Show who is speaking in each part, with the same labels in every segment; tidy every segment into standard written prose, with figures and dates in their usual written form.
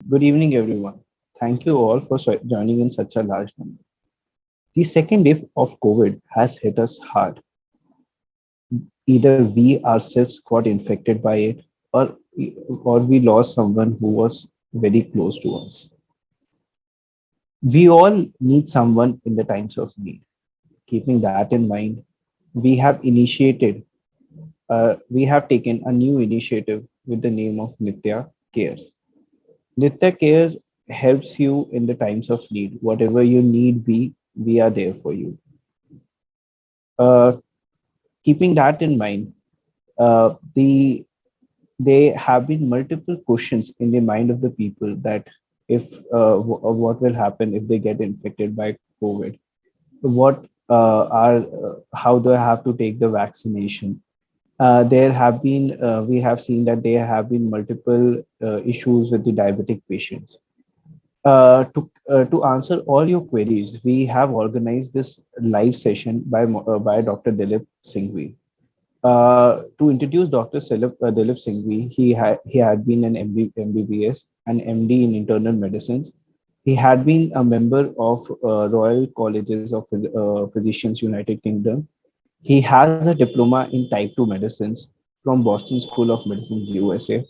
Speaker 1: Good evening, everyone. Thank you all for joining in such a large number. The second wave of COVID has hit us hard. Either we ourselves got infected by it, or, or we lost someone who was very close to us. We all need someone in the times of need. Keeping that in mind, we have we have taken a new initiative with the name of Nitya Cares. Nitya Cares helps you in the times of need. Whatever you need be, we are there for you. Uh, Keeping that in mind, the there have been multiple questions in the mind of the people that if what will happen if they get infected by COVID? What are how do I have to take the vaccination? There have been we have seen that there have been multiple issues with the diabetic patients. To answer all your queries, we have organized this live session by Dr. Dilip Singhvi. To introduce Dr. Dilip Singhvi, he had been an MBBS and MD in internal medicines. He had been a member of Royal Colleges of Physicians, United Kingdom. He has a diploma in type 2 medicines from Boston School of Medicine, USA.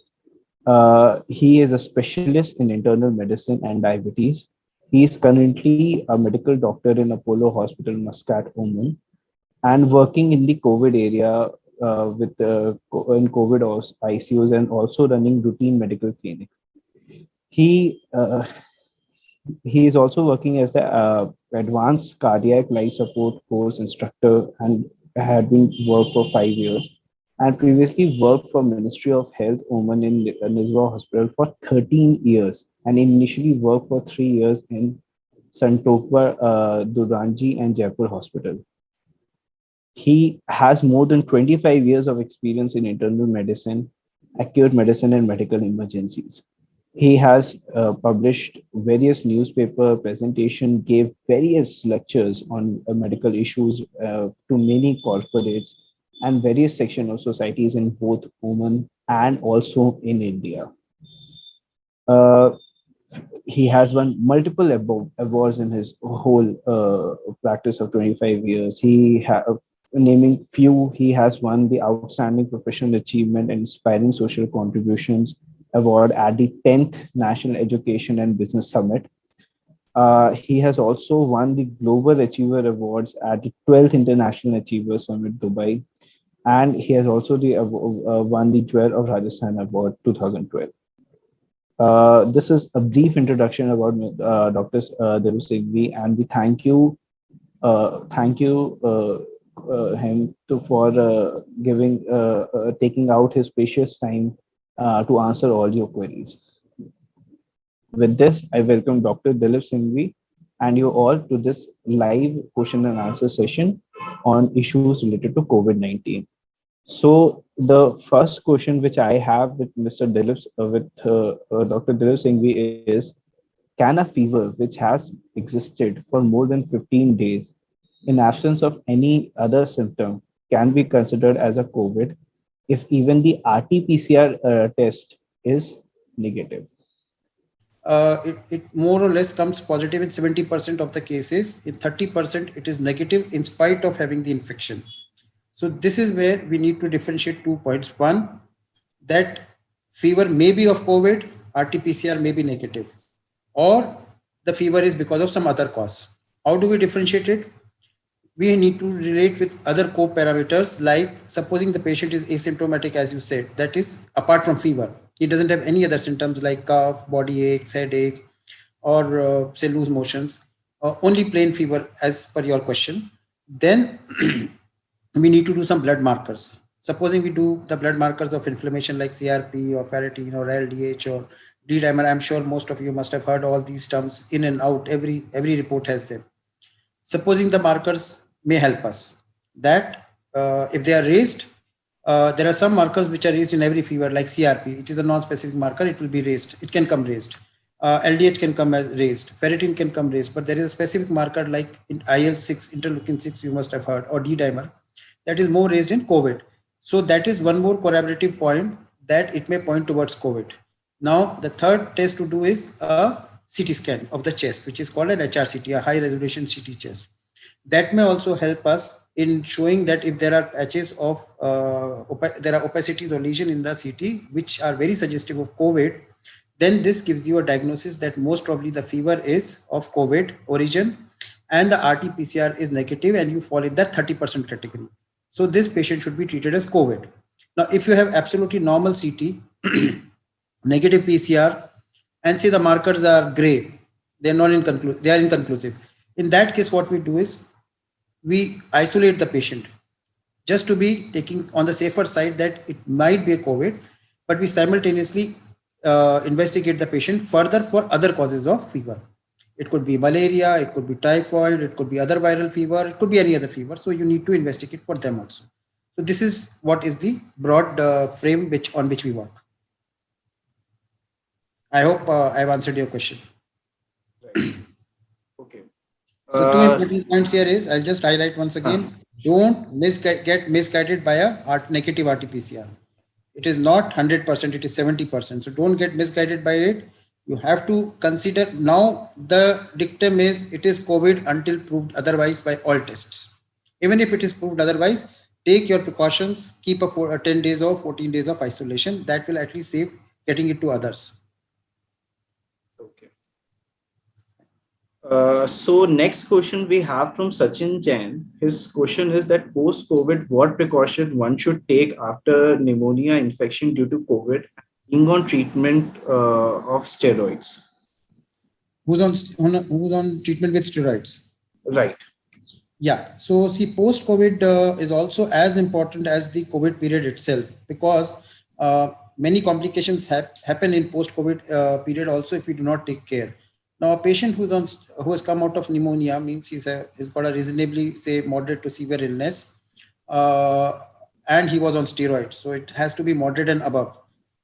Speaker 1: He is a specialist in internal medicine and diabetes. He is currently a medical doctor in Apollo Hospital, Muscat, Oman, and working in the COVID area in COVID ICUs and also running routine medical clinics. He uh, he is also working as the advanced cardiac life support course instructor and had been worked for 5 years and previously worked for Ministry of Health Oman in Nizwa Hospital for 13 years and initially worked for 3 years in Santokwa, Duranji and Jaipur Hospital. He has more than 25 years of experience in internal medicine, acute medicine, and medical emergencies. He has published various newspaper presentation, gave various lectures on medical issues to many corporates and various sections of societies in both Oman and also in India. Uh, he has won multiple awards in his whole practice of 25 years. Naming few, he has won the Outstanding Professional Achievement and Inspiring Social Contributions Award at the 10th National Education and Business Summit. He has also won the Global Achiever Awards at the 12th International Achiever Summit, Dubai. And he has also won the Jewel of Rajasthan Award 2012. This is a brief introduction about Dr. Dilip Singhvi, and we thank you him for giving taking out his precious time to answer all your queries. With this, I welcome Dr. Dilip Singhvi and you all to this live question and answer session on issues related to COVID-19. So the first question which I have with Mr. Dilip, Dr. Dilip Singhvi is, can a fever which has existed for more than 15 days in absence of any other symptom can be considered as a COVID if even the RT-PCR test is negative?
Speaker 2: It more or less comes positive in 70% of the cases. In 30%, it is negative in spite of having the infection. So this is where we need to differentiate 2 points. One, that fever may be of COVID, RT-PCR may be negative, or the fever is because of some other cause. How do we differentiate it? We need to relate with other co-parameters, like supposing the patient is asymptomatic, as you said, that is apart from fever, he doesn't have any other symptoms like cough, body aches, headache, or say loose motions, only plain fever as per your question. Then we need to do some blood markers. Supposing we do the blood markers of inflammation like CRP or ferritin or LDH or D dimer, I'm sure most of you must have heard all these terms in and out. Every report has them. Supposing the markers may help us, that if they are raised, there are some markers which are raised in every fever like CRP. It is a non-specific marker, it will be raised, it can come raised. LDH can come as raised, ferritin can come raised, but there is a specific marker like in IL-6, interleukin 6, you must have heard, or D dimer, that is more raised in COVID. So that is one more corroborative point that it may point towards COVID. Now, the third test to do is a CT scan of the chest, which is called an HRCT, a high resolution CT chest. That may also help us in showing that if there are patches of there are opacities or lesion in the CT which are very suggestive of COVID, then this gives you a diagnosis that most probably the fever is of COVID origin and the RT-PCR is negative and you fall in that 30% category. So this patient should be treated as COVID. Now, if you have absolutely normal CT, negative PCR, and say the markers are gray, they're not inconclusive, they are inconclusive. In that case, what we do is we isolate the patient just to be taking on the safer side that it might be a COVID, but we simultaneously investigate the patient further for other causes of fever. It could be malaria, it could be typhoid, it could be other viral fever, it could be any other fever. So you need to investigate for them also. So this is what is the broad frame on which we work. I hope I've answered your question.
Speaker 1: Right. Okay.
Speaker 2: So two important points here is, I'll just highlight once again, don't get misguided by a negative RT-PCR. It is not 100%, it is 70%. So don't get misguided by it. You have to consider, now the dictum is it is COVID until proved otherwise by all tests. Even if it is proved otherwise, take your precautions, keep a 10 days or 14 days of isolation. That will at least save getting it to others.
Speaker 1: Okay. So next question we have from Sachin Jain. His question is that post-COVID, what precaution one should take after pneumonia infection due to COVID, being on treatment of steroids?
Speaker 2: Who's on treatment with steroids?
Speaker 1: Right.
Speaker 2: Yeah. So see, post-COVID is also as important as the COVID period itself, because many complications happen in post-COVID period also if we do not take care. Now, a patient who has come out of pneumonia means he's got a reasonably, say, moderate to severe illness, and he was on steroids. So it has to be moderate and above.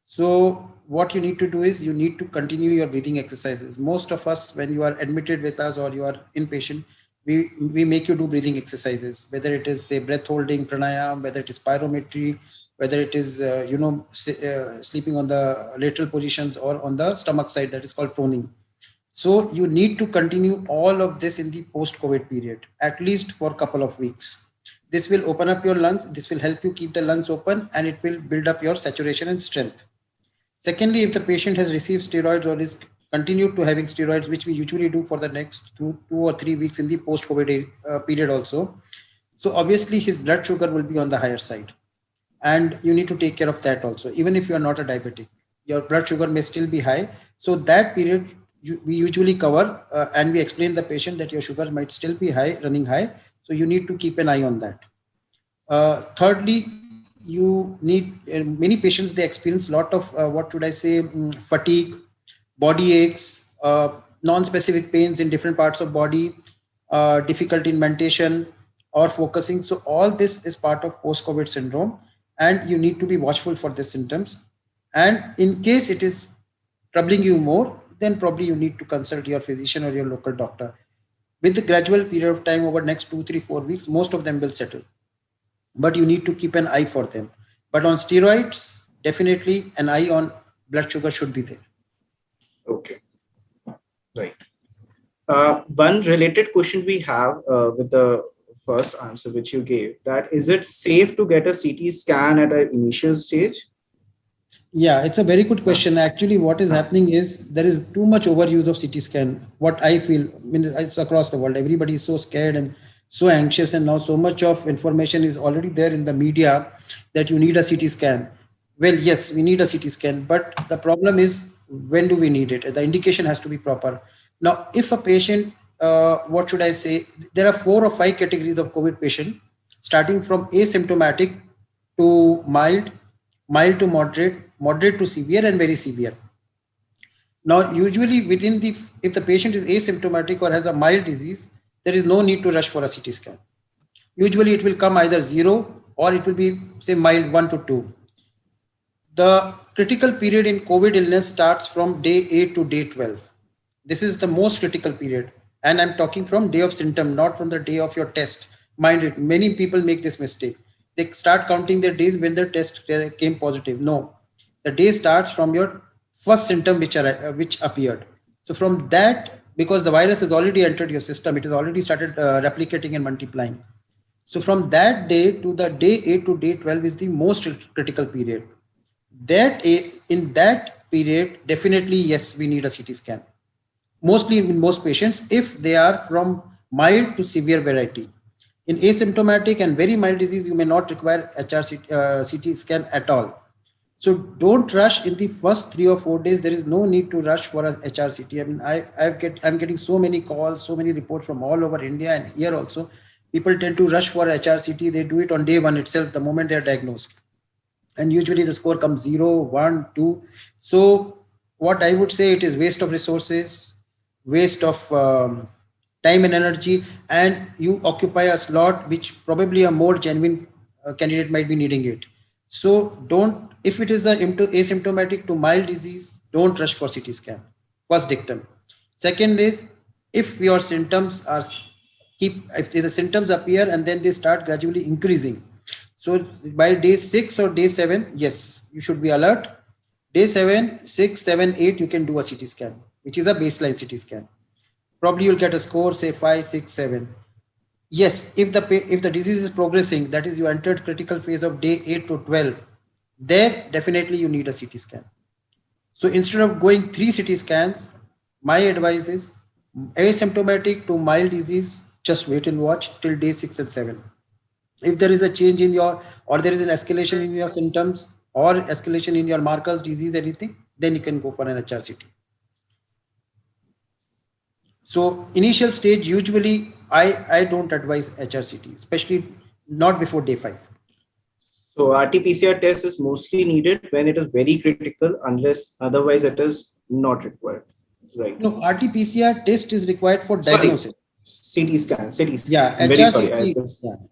Speaker 2: So what you need to do is you need to continue your breathing exercises. Most of us, when you are admitted with us or you are inpatient, we make you do breathing exercises, whether it is, say, breath holding, pranayam, whether it is spirometry, whether it is, sleeping on the lateral positions or on the stomach side, that is called proning. So you need to continue all of this in the post-COVID period, at least for a couple of weeks. This will open up your lungs. This will help you keep the lungs open, and it will build up your saturation and strength. Secondly, if the patient has received steroids or is continued to having steroids, which we usually do for the next 2 or 3 weeks in the post-COVID period also, so obviously his blood sugar will be on the higher side. And you need to take care of that also. Even if you are not a diabetic, your blood sugar may still be high. So that period, we usually cover and we explain the patient that your sugar might still be high, running high. So you need to keep an eye on that. Thirdly, you need, many patients, they experience a lot of, fatigue, body aches, non-specific pains in different parts of body, difficulty in mentation or focusing. So all this is part of post-COVID syndrome, and you need to be watchful for the symptoms. And in case it is troubling you more, then probably you need to consult your physician or your local doctor. With the gradual period of time over next 2, 3, 4 weeks, most of them will settle. But you need to keep an eye for them. But on steroids, definitely an eye on blood sugar should be there.
Speaker 1: Okay. Right. One related question we have with the first answer which you gave, that is it safe to get a CT scan at an initial stage?
Speaker 2: Yeah, it's a very good question. Actually, what is happening is there is too much overuse of CT scan. What I feel, I mean, it's across the world. Everybody is so scared and so anxious, and now so much of information is already there in the media that you need a CT scan. Well, yes, we need a CT scan, but the problem is, when do we need it? The indication has to be proper. Now, if a patient, what should I say? There are 4 or 5 categories of COVID patient, starting from asymptomatic to mild, mild to moderate, moderate to severe, and very severe. Now, usually if the patient is asymptomatic or has a mild disease, there is no need to rush for a CT scan. Usually it will come either 0 or it will be, say, mild 1 to 2. The critical period in COVID illness starts from day 8 to day 12. This is the most critical period. And I'm talking from day of symptom, not from the day of your test. Mind it, many people make this mistake. They start counting their days when their test came positive. No, the day starts from your first symptom which appeared. So from that, because the virus has already entered your system, it has already started replicating and multiplying. So from that day to the day 8 to day 12 is the most critical period. In that period, definitely yes, we need a CT scan. Mostly in most patients, if they are from mild to severe variety. In asymptomatic and very mild disease, you may not require CT scan at all. So don't rush in the first 3 or 4 days. There is no need to rush for a HRCT. I mean, I'm getting so many calls, so many reports from all over India and here also. People tend to rush for HRCT. They do it on day one itself, the moment they are diagnosed. And usually the score comes 0, 1, 2. So what I would say, it is waste of resources, waste of time and energy, and you occupy a slot which probably a more genuine candidate might be needing it. So don't, if it is asymptomatic to mild disease, don't rush for CT scan. First dictum. Second is, if your symptoms are if the symptoms appear and then they start gradually increasing. So by day 6 or day 7, yes, you should be alert. Day 7, 6, 7, 8, you can do a CT scan, which is a baseline CT scan. Probably you'll get a score, say 5, 6, 7. Yes, if the disease is progressing, that is, you entered critical phase of day 8 to 12, there definitely you need a CT scan. So instead of going 3 CT scans, my advice is asymptomatic to mild disease, just wait and watch till day 6 and 7. If there is a change in your, or there is an escalation in your symptoms or escalation in your markers, disease, anything, then you can go for an HRCT. So initial stage, usually I don't advise HRCT, especially not before day 5.
Speaker 1: So RT-PCR test is mostly needed when it is very critical, unless otherwise it is not required. Right.
Speaker 2: No, RT-PCR test is required for diagnosis.
Speaker 1: CT scan.
Speaker 2: Yeah,
Speaker 1: I'm very sorry.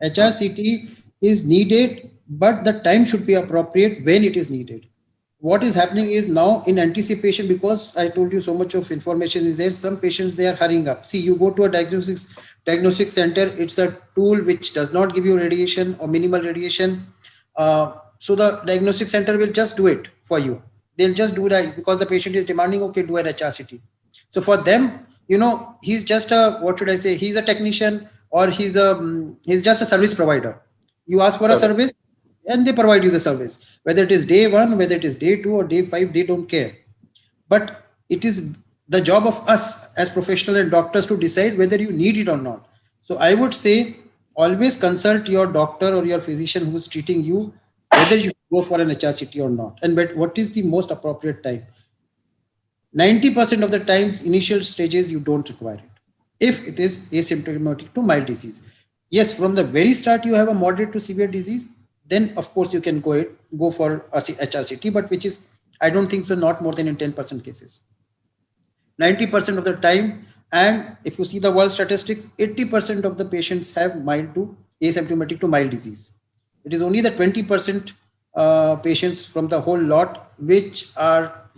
Speaker 2: HRCT is needed, but the time should be appropriate when it is needed. What is happening is now in anticipation, because I told you so much of information is there, some patients, they are hurrying up. See, you go to a diagnostic center, it's a tool which does not give you radiation or minimal radiation. So the diagnostic center will just do it for you. They'll just do that because the patient is demanding, okay, do an HRCT. So for them, he's just a, what should I say? He's a technician, or he's just a service provider. You ask for a service and they provide you the service. Whether it is day 1, whether it is day 2 or day 5, they don't care. But it is the job of us as professionals and doctors to decide whether you need it or not. So I would say, always consult your doctor or your physician who is treating you, whether you go for an HRCT or not, and what is the most appropriate time. 90% of the times, initial stages, you don't require it if it is asymptomatic to mild disease. Yes, from the very start you have a moderate to severe disease, then of course you can go for a HRCT, but which is, I don't think so, not more than in 10% cases. 90% of the time, and if you see the world statistics, 80% of the patients have mild to asymptomatic to mild disease. It is only the 20% patients from the whole lot which are,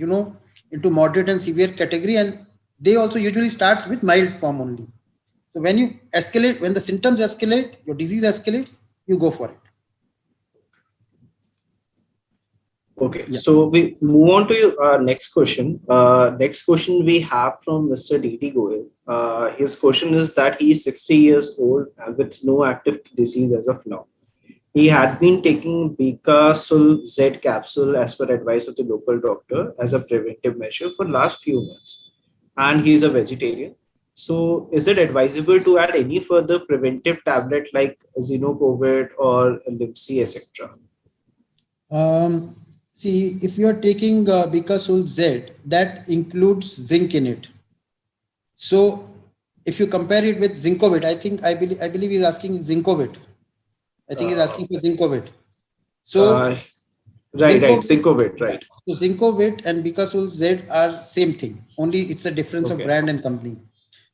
Speaker 2: into moderate and severe category, and they also usually starts with mild form only. So when you escalate, when the symptoms escalate, your disease escalates, you go for it.
Speaker 1: Okay, yeah. So we move on to our next question. Next question we have from Mr. D.D. Goyal. His question is that he is 60 years old with no active disease as of now. He had been taking Becasul Z capsule as per advice of the local doctor as a preventive measure for last few months. And he is a vegetarian. So is it advisable to add any further preventive tablet like Zinocovir or Limsi, etc.?
Speaker 2: See, if you are taking Becasul Z, that includes zinc in it. So if you compare it with Zincovit, I believe he's asking Zincovit. I think he's asking for Zincovit. So
Speaker 1: Zincovit, right.
Speaker 2: So Zincovit and Becasul Z are same thing. Only it's a difference of brand and company.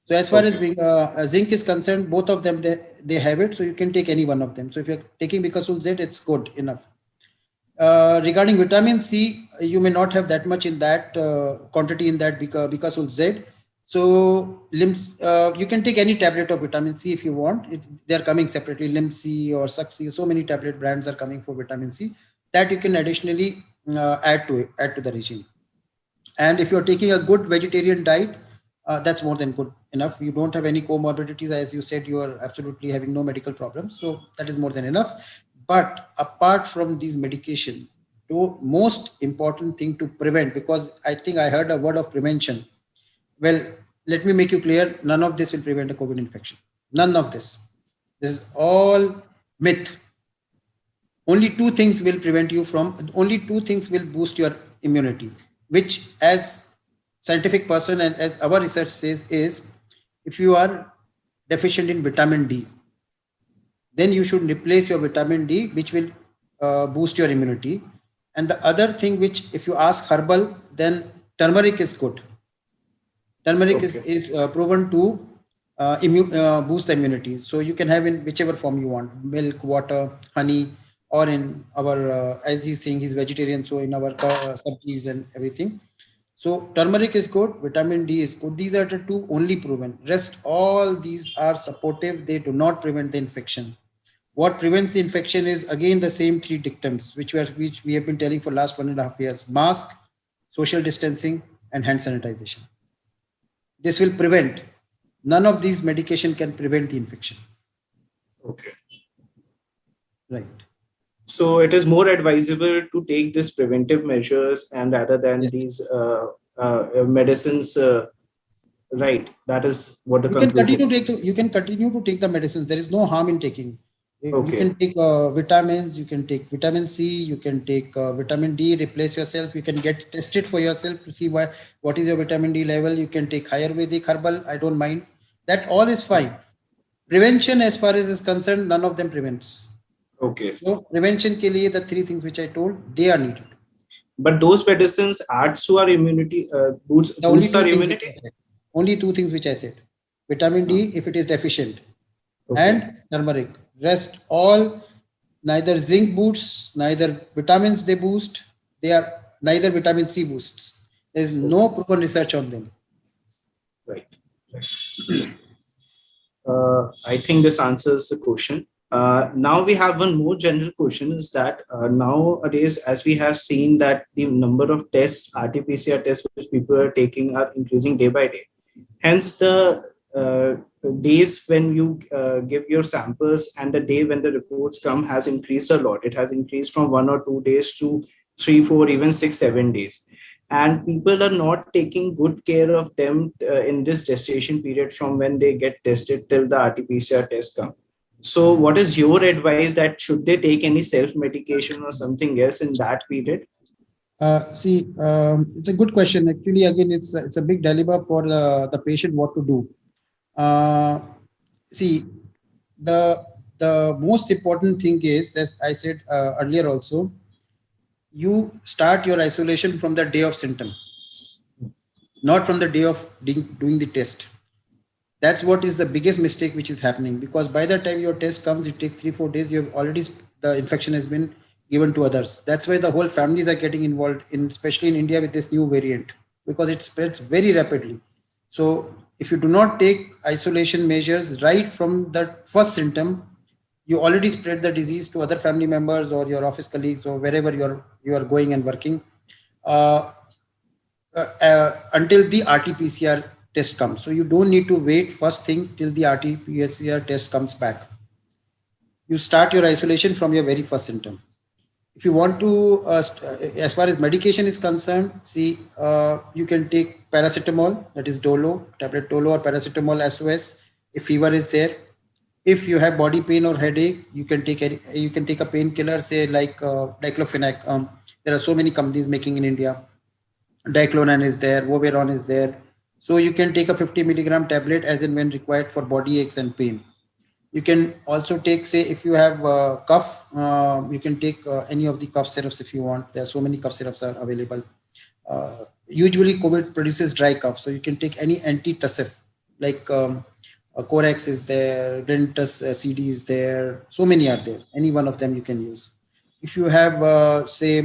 Speaker 2: So as far as zinc is concerned, both of them, they have it. So you can take any one of them. So if you're taking Becasul Z, it's good enough. Regarding vitamin C, you may not have that much in that quantity in that Becasul Z. So you can take any tablet of vitamin C if you want. They're coming separately, Limsi or Suxi. So many tablet brands are coming for vitamin C that you can additionally add to the regime. And if you're taking a good vegetarian diet, that's more than good enough. You don't have any comorbidities. As you said, you are absolutely having no medical problems. So that is more than enough. But apart from these medication, the most important thing to prevent, because I think I heard a word of prevention. Well, let me make you clear. None of this will prevent a COVID infection. None of this. This is all myth. Only two things will prevent you from, only two things will boost your immunity, which as scientific person and as our research says is, if you are deficient in vitamin D, then you should replace your vitamin D, which will boost your immunity. And the other thing, which if you ask herbal, then turmeric is good. Turmeric is proven to boost the immunity. So you can have in whichever form you want, milk, water, honey, or in our, as he's saying, he's vegetarian, so in our sabjis and everything. So turmeric is good, vitamin D is good. These are the two only proven. Rest, all these are supportive. They do not prevent the infection. What prevents the infection is again the same three dictums, which we have been telling for last 1.5 years: mask, social distancing, and hand sanitization. This will prevent. None of these medication can prevent the infection.
Speaker 3: Okay.
Speaker 2: Right.
Speaker 3: So it is more advisable to take these preventive measures and rather than
Speaker 2: Yes.
Speaker 3: these medicines. Right. That is what the
Speaker 2: You can
Speaker 3: conclusion.
Speaker 2: continue to take the medicines. There is no harm in taking. You
Speaker 3: Okay.
Speaker 2: can take vitamins. You can take vitamin C. You can take vitamin D. Replace yourself. You can get tested for yourself to see what is your vitamin D level. You can take Ayurvedic, herbal. I don't mind. That all is fine. Prevention, as far as is concerned, none of them prevents.
Speaker 3: Okay.
Speaker 2: So prevention ke liye, the three things which I told, they are needed.
Speaker 3: But those medicines adds to our immunity, boosts our immunity.
Speaker 2: Only two things which I said: vitamin D if it is deficient,
Speaker 3: Okay.
Speaker 2: and turmeric. Rest all, neither zinc boosts, neither vitamins they boost. They are neither vitamin C boosts. There is no proven research on them.
Speaker 3: Right. I think this answers the question. Now we have one more general question, is that nowadays, as we have seen that the number of tests, RT-PCR tests which people are taking are increasing day by day. Hence the days when you give your samples and the day when the reports come has increased a lot. It has increased from 1 or 2 days to 3, 4, even 6, 7 days. And people are not taking good care of them in this gestation period from when they get tested till the RT-PCR test come. So what is your advice, that should they take any self-medication or something else in that period?
Speaker 2: It's a good question. Actually, again, it's a big dilemma for the patient what to do. See, the most important thing is, as I said earlier also, you start your isolation from the day of symptom, not from the day of doing the test. That's what is the biggest mistake which is happening, because by the time your test comes, it takes 3-4 days. You have already, the infection has been given to others. That's why the whole families are getting involved in, especially in India with this new variant, because it spreads very rapidly. So if you do not take isolation measures right from the first symptom, you already spread the disease to other family members or your office colleagues or wherever you are going and working until the RT-PCR test comes. So you don't need to wait first thing till the RT-PCR test comes back. You start your isolation from your very first symptom. If you want to, as far as medication is concerned, see, you can take paracetamol, that is Dolo, tablet Dolo or paracetamol SOS, if fever is there. If you have body pain or headache, you can take a painkiller, say like diclofenac. There are so many companies making in India. Diclofenac is there, Voveron is there. So you can take a 50 milligram tablet as and when required for body aches and pain. You can also take, say, if you have cough, you can take any of the cough syrups if you want. There are so many cough syrups are available. Usually COVID produces dry cough, so you can take any antitussive, like Corex is there, Dentus CD is there. So many are there. Any one of them you can use. If you have, say,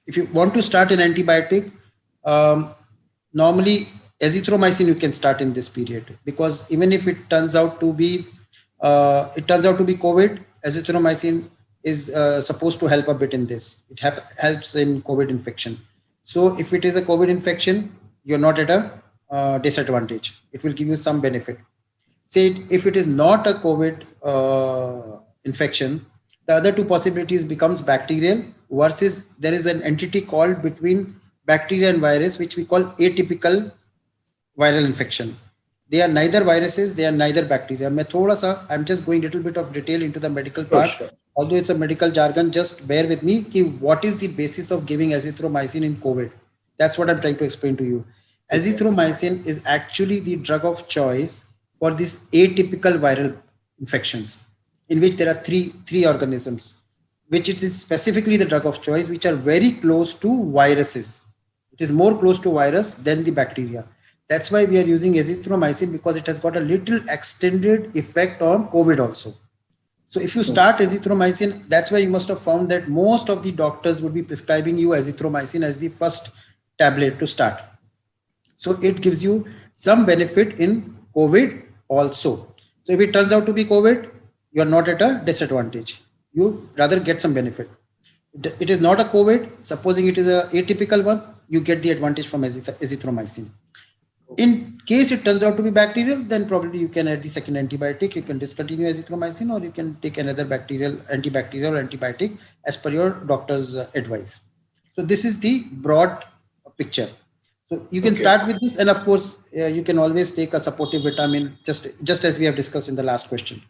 Speaker 2: if you want to start an antibiotic, normally azithromycin you can start in this period, because even if it turns out to be COVID, azithromycin is supposed to help a bit in this. It helps in COVID infection. So if it is a COVID infection, you're not at a disadvantage. It will give you some benefit. Say if it is not a COVID infection, the other two possibilities becomes bacterial versus there is an entity called between bacteria and virus, which we call atypical viral infection. They are neither viruses, they are neither bacteria. I'm just going a little bit of detail into the medical part.
Speaker 3: Sure.
Speaker 2: Although it's a medical jargon, just bear with me. What is the basis of giving azithromycin in COVID? That's what I'm trying to explain to you. Azithromycin is actually the drug of choice for these atypical viral infections, in which there are three organisms, which it is specifically the drug of choice, which are very close to viruses. It is more close to virus than the bacteria. That's why we are using azithromycin, because it has got a little extended effect on COVID also. So if you start azithromycin, that's why you must have found that most of the doctors would be prescribing you azithromycin as the first tablet to start. So it gives you some benefit in COVID also. So if it turns out to be COVID, you are not at a disadvantage. You rather get some benefit. It is not a COVID. Supposing it is a atypical one, you get the advantage from azithromycin. In case it turns out to be bacterial, then probably you can add the second antibiotic. You can discontinue azithromycin, or you can take another antibacterial antibiotic as per your doctor's advice. So this is the broad picture. So you can start with this, and of course, you can always take a supportive vitamin, just as we have discussed in the last question.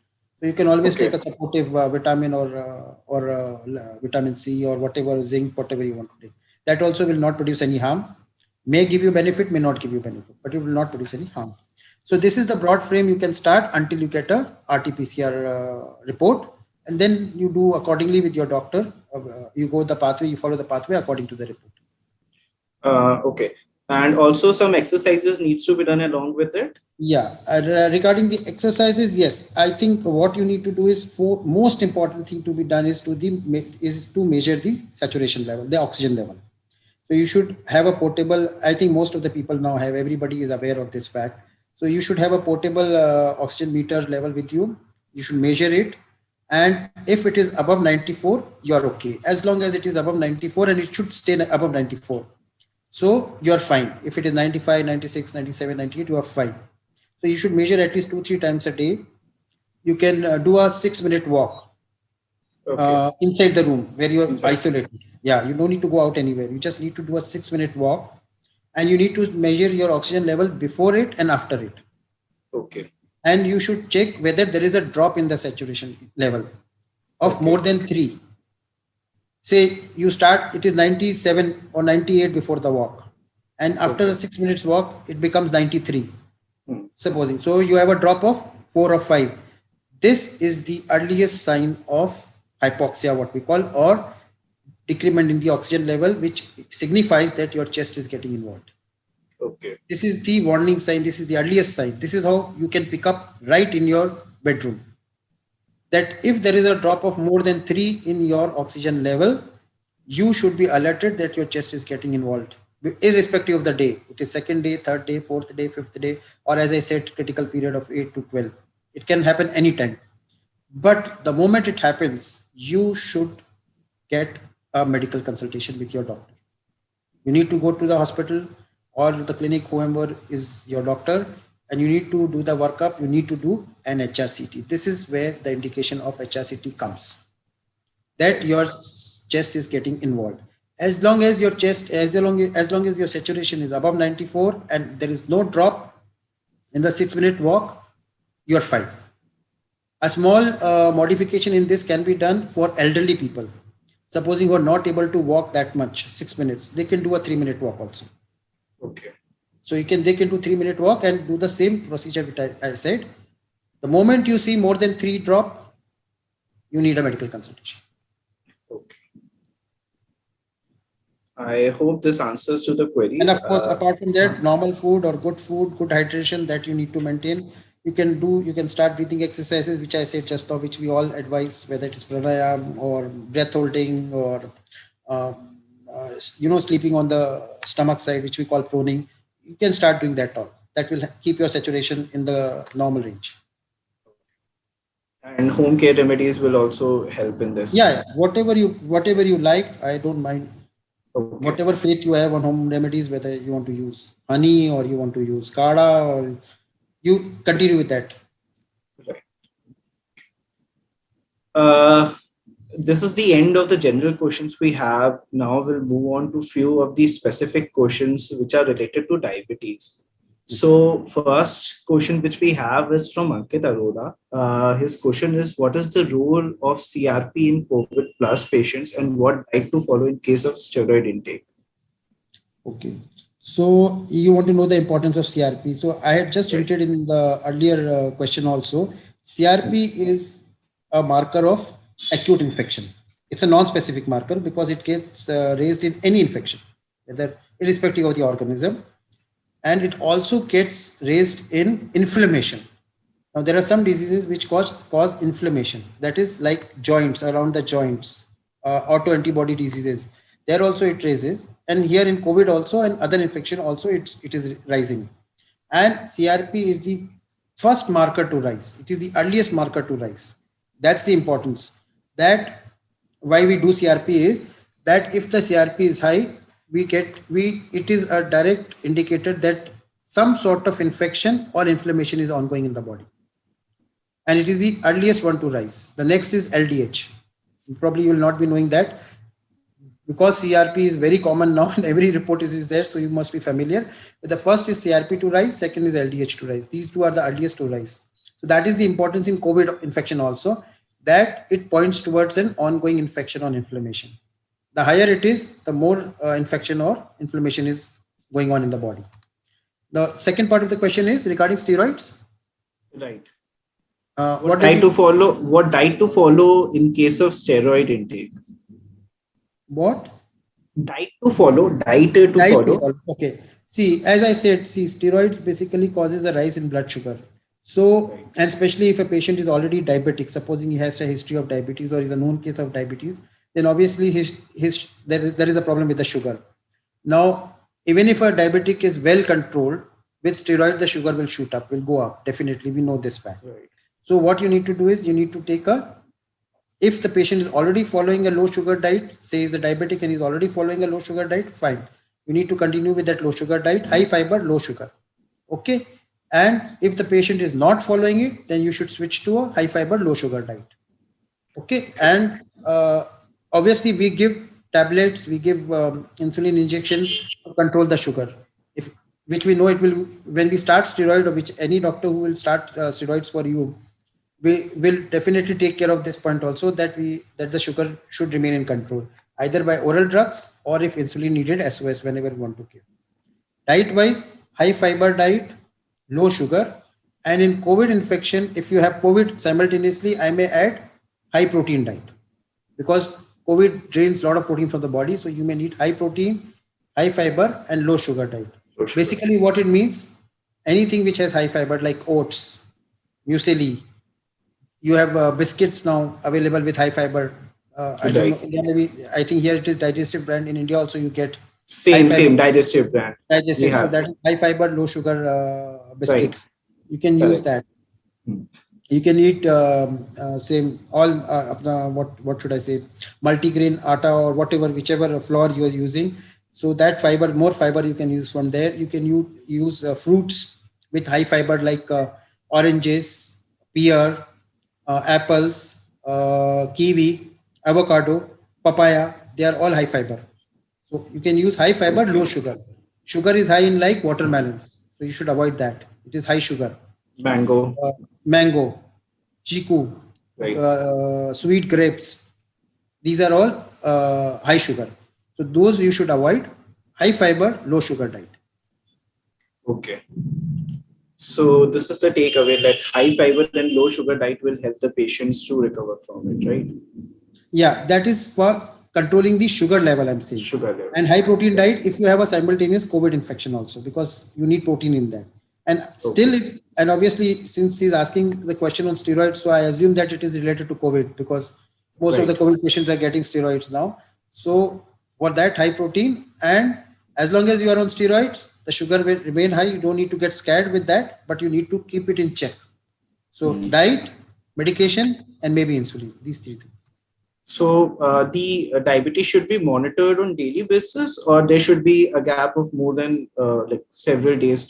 Speaker 2: So you can always take a supportive vitamin or vitamin C or whatever, zinc, whatever you want to take. That also will not produce any harm. May give you benefit, may not give you benefit, but it will not produce any harm. So this is the broad frame you can start until you get a RT-PCR report, and then you do accordingly with your doctor. You go the pathway, you follow the pathway according to the report.
Speaker 3: Okay. And also some exercises needs to be done along with it.
Speaker 2: Yeah. Regarding the exercises, yes, I think what you need to do is, for most important thing to be done is to measure the saturation level, the oxygen level. So you should have a portable, I think most of the people now have, everybody is aware of this fact. So you should have a portable oxygen meter level with you. You should measure it. And if it is above 94, you're okay. As long as it is above 94, and it should stay above 94. So you're fine. If it is 95, 96, 97, 98, you are fine. So you should measure at least 2-3 times a day. You can do a 6-minute walk inside the room where you're isolated. Yeah, you don't need to go out anywhere. You just need to do a 6-minute walk, and you need to measure your oxygen level before it and after it.
Speaker 3: Okay.
Speaker 2: And you should check whether there is a drop in the saturation level of more than 3. Say you start, it is 97 or 98 before the walk, and after a 6 minutes walk, it becomes 93. Supposing, so you have a drop of 4 or 5. This is the earliest sign of hypoxia, what we call, or decrement in the oxygen level, which signifies that your chest is getting involved.
Speaker 3: Okay.
Speaker 2: This is the warning sign. This is the earliest sign. This is how you can pick up right in your bedroom, that if there is a drop of more than 3 in your oxygen level, you should be alerted that your chest is getting involved, irrespective of the day. It is 2nd day, 3rd day, 4th day, 5th day, or as I said, critical period of 8 to 12. It can happen anytime. But the moment it happens, you should get a medical consultation with your doctor. You need to go to the hospital or the clinic, whoever is your doctor, and you need to do the workup. You need to do an HRCT. This is where the indication of HRCT comes, that your chest is getting involved. As long as your chest, as long as your saturation is above 94 and there is no drop in the 6-minute walk, you are fine. A small modification in this can be done for elderly people. Supposing you are not able to walk that much, 6 minutes, they can do a 3-minute walk also.
Speaker 3: Okay.
Speaker 2: So they can do 3-minute walk and do the same procedure which I said. The moment you see more than 3 drop, you need a medical consultation.
Speaker 3: Okay. I hope this answers to the queries.
Speaker 2: And of course, apart from that, normal food or good food, good hydration that you need to maintain. You can start breathing exercises, which I said just now, which we all advise, whether it is pranayam or breath holding or, sleeping on the stomach side, which we call proning. You can start doing that all. That will keep your saturation in the normal range.
Speaker 3: And home care remedies will also help in this.
Speaker 2: Yeah, whatever you like, I don't mind.
Speaker 3: Okay.
Speaker 2: Whatever faith you have on home remedies, whether you want to use honey or you want to use kada, or you continue with that.
Speaker 3: Right. Uh, this is the end of the general questions we have. Now we'll move on to few of the specific questions which are related to diabetes. So first question which we have is from Ankit Arora. His question is, what is the role of CRP in COVID plus patients and what diet to follow in case of steroid intake?
Speaker 2: Okay. So you want to know the importance of CRP. So I had just hinted in the earlier question also. CRP is a marker of acute infection. It's a non-specific marker because it gets raised in any infection, whether irrespective of the organism, and it also gets raised in inflammation. Now there are some diseases which cause inflammation. That is like joints, around the joints, autoantibody diseases. There also it raises, and here in COVID also and other infection also it is rising. And CRP is the first marker to rise. It is the earliest marker to rise. That's the importance. That why we do CRP is that if the CRP is high, it is a direct indicator that some sort of infection or inflammation is ongoing in the body, and it is the earliest one to rise. The next is LDH. Probably you will not be knowing that because CRP is very common now and every report is there, so you must be familiar. But the first is CRP to rise, second is LDH to rise. These two are the earliest to rise. So that is the importance in COVID infection also, that it points towards an ongoing infection or inflammation. The higher it is, the more infection or inflammation is going on in the body. The second part of the question is regarding steroids.
Speaker 3: Right.
Speaker 2: What diet to
Speaker 3: follow? What diet to follow in case of steroid intake?
Speaker 2: What?
Speaker 3: Diet to follow. Diet to follow.
Speaker 2: Okay. See, as I said, steroids basically causes a rise in blood sugar. So, and especially if a patient is already diabetic, supposing he has a history of diabetes or is a known case of diabetes, then obviously there is a problem with the sugar. Now, even if a diabetic is well controlled, with steroid, the sugar will shoot up, will go up. Definitely, we know this fact.
Speaker 3: Right.
Speaker 2: So what you need to do is you need to take if the patient is already following a low sugar diet, say is a diabetic and is already following a low sugar diet, fine. You need to continue with that low sugar diet, high fiber, low sugar. Okay. And if the patient is not following it, then you should switch to a high fiber, low sugar diet. Okay. And obviously we give tablets, we give insulin injection to control the sugar. Which we know it will, when we start steroid, or which any doctor who will start steroids for you, we will definitely take care of this point also, that the sugar should remain in control, either by oral drugs or if insulin needed, SOS whenever we want to give. Diet wise, high fiber diet, low sugar. And in COVID infection, if you have COVID simultaneously, I may add high protein diet, because COVID drains a lot of protein from the body. So you may need high protein, high fiber and low sugar diet. Basically what it means, anything which has high fiber like oats, muesli. You have biscuits now available with high fiber. I don't know, India maybe, I think here it is Digestive brand. In India also you get
Speaker 3: same Digestive brand.
Speaker 2: Digestive, so that is high fiber, low sugar biscuits. Right. You can use that. You can eat same all what should I say, multigrain atta or whatever, whichever flour you are using. So that fiber, more fiber you can use from there. You can use fruits with high fiber like oranges, pear, apples, kiwi, avocado, papaya. They are all high fiber. So you can use high fiber, low sugar. Sugar is high in like watermelons, so you should avoid that. It is high sugar. Mango, chiku, right. Sweet grapes. These are all high sugar. So those you should avoid. High fiber, low sugar diet.
Speaker 3: Okay. So this is the takeaway, that high fiber and low sugar diet will help the patients to recover from it, right?
Speaker 2: Yeah, that is for controlling the sugar level, I'm saying.
Speaker 3: Sugar level.
Speaker 2: And high protein diet if you have a simultaneous COVID infection also, because you need protein in that. And still, and obviously since he's asking the question on steroids, so I assume that it is related to COVID, because most of the COVID patients are getting steroids now. So for that, high protein, and as long as you are on steroids, the sugar will remain high. You don't need to get scared with that, but you need to keep it in check. So diet, medication, and maybe insulin. These three things.
Speaker 3: So the diabetes should be monitored on daily basis, or there should be a gap of more than like several days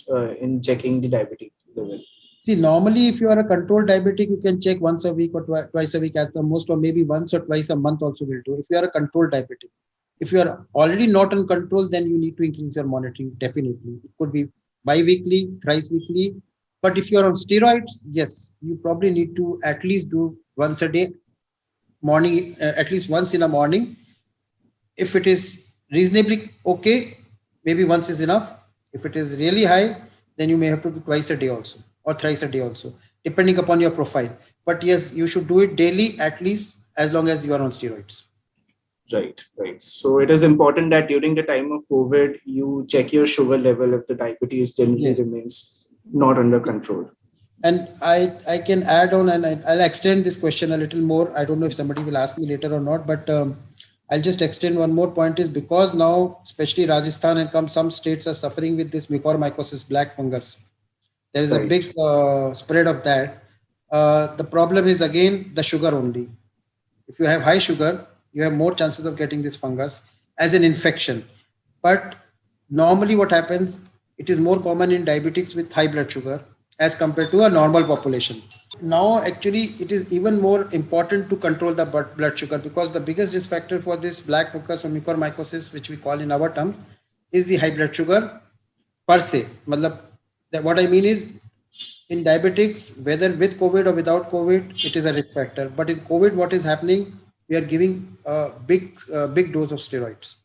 Speaker 3: in checking the diabetes level.
Speaker 2: See, normally, if you are a controlled diabetic, you can check once a week or twice a week as the most, or maybe once or twice a month also will do. If you are a controlled diabetic, if you are already not on control, then you need to increase your monitoring. Definitely, it could be bi-weekly, thrice weekly. But if you are on steroids, yes, you probably need to at least do once a day, morning, at least once in the morning. If it is reasonably okay, maybe once is enough. If it is really high, then you may have to do twice a day also, or thrice a day also, depending upon your profile. But yes, you should do it daily at least, as long as you are on steroids.
Speaker 3: Right, right. So it is important that during the time of COVID, you check your sugar level if the diabetes generally
Speaker 2: Yes.
Speaker 3: remains not under control.
Speaker 2: And I can add on, and I'll extend this question a little more. I don't know if somebody will ask me later or not, but I'll just extend one more point, is because now, especially Rajasthan and some states are suffering with this mucormycosis, black fungus. There is a
Speaker 3: Right.
Speaker 2: big spread of that. The problem is again the sugar only. If you have high sugar, you have more chances of getting this fungus as an infection. But normally what happens, it is more common in diabetics with high blood sugar as compared to a normal population. Now, actually, it is even more important to control the blood sugar, because the biggest risk factor for this black fungus or mucormycosis, which we call in our terms, is the high blood sugar per se. What I mean is, in diabetics, whether with COVID or without COVID, it is a risk factor. But in COVID, what is happening? We are giving a big dose of steroids.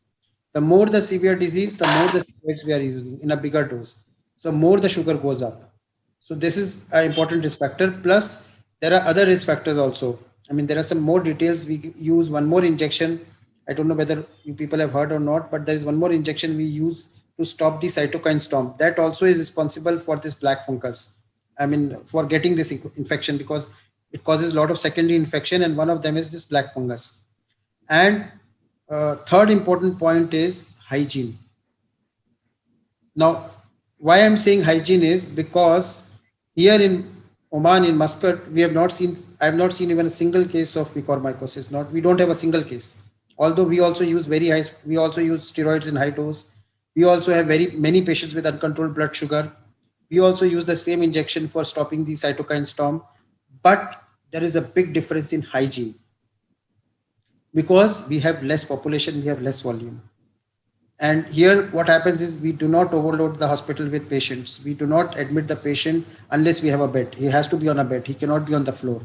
Speaker 2: The more the severe disease, the more the steroids we are using in a bigger dose. So more the sugar goes up. So this is an important risk factor. Plus, there are other risk factors also. I mean, there are some more details. We use one more injection. I don't know whether you people have heard or not, but there is one more injection we use to stop the cytokine storm. That also is responsible for this black fungus. I mean, for getting this infection, because it causes a lot of secondary infection, and one of them is this black fungus. And third important point is hygiene. Now, why I'm saying hygiene is because here in Oman, in Muscat, I have not seen even a single case of mucormycosis. We don't have a single case. Although we also use steroids in high dose. We also have very many patients with uncontrolled blood sugar. We also use the same injection for stopping the cytokine storm. But there is a big difference in hygiene, because we have less population, we have less volume. And here what happens is, we do not overload the hospital with patients. We do not admit the patient unless we have a bed. He has to be on a bed. He cannot be on the floor.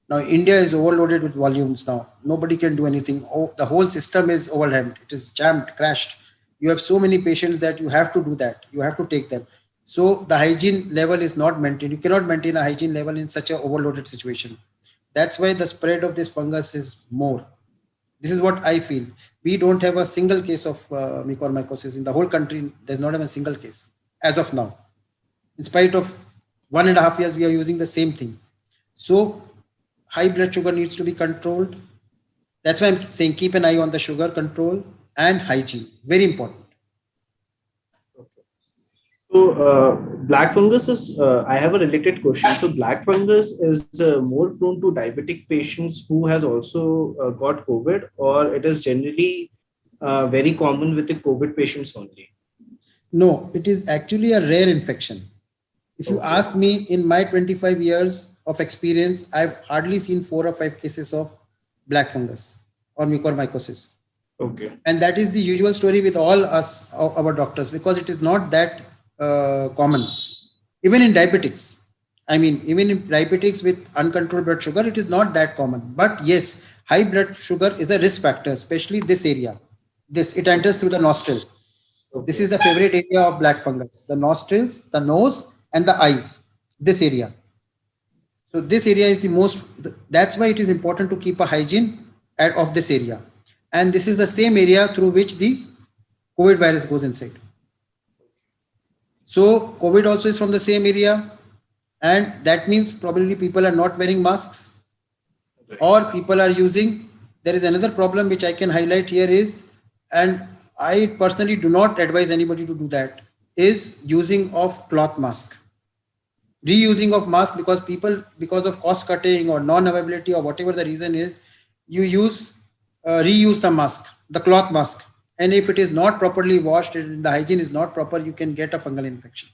Speaker 2: Now, India is overloaded with volumes now. Nobody can do anything. The whole system is overwhelmed. It is jammed, crashed. You have so many patients that you have to do that. You have to take them. So the hygiene level is not maintained. You cannot maintain a hygiene level in such an overloaded situation. That's why the spread of this fungus is more. This is what I feel. We don't have a single case of mucormycosis in the whole country. There's not even a single case as of now. In spite of 1.5 years, we are using the same thing. So high blood sugar needs to be controlled. That's why I'm saying keep an eye on the sugar control and hygiene. Very important.
Speaker 3: So black fungus is, I have a related question. So black fungus is more prone to diabetic patients who has also got COVID, or it is generally very common with the COVID patients only?
Speaker 2: No, it is actually a rare infection. If you ask me, in my 25 years of experience, I've hardly seen 4 or 5 cases of black fungus or mucormycosis.
Speaker 3: Okay.
Speaker 2: And that is the usual story with all us, our doctors, because it is not that common. Even in diabetics, even in diabetics with uncontrolled blood sugar, it is not that common. But yes, high blood sugar is a risk factor, especially this area. It enters through the nostril. Okay. This is the favorite area of black fungus: the nostrils, the nose, and the eyes. This area. So this area is the most. That's why it is important to keep a hygiene of this area. And this is the same area through which the COVID virus goes inside. So COVID also is from the same area, and that means probably people are not wearing masks, or people are using. There is another problem which I can highlight here is, and I personally do not advise anybody to do that, is using of cloth mask. Reusing of mask, because people, because of cost cutting or non-availability or whatever the reason is, you reuse the mask, the cloth mask. And if it is not properly washed and the hygiene is not proper, you can get a fungal infection.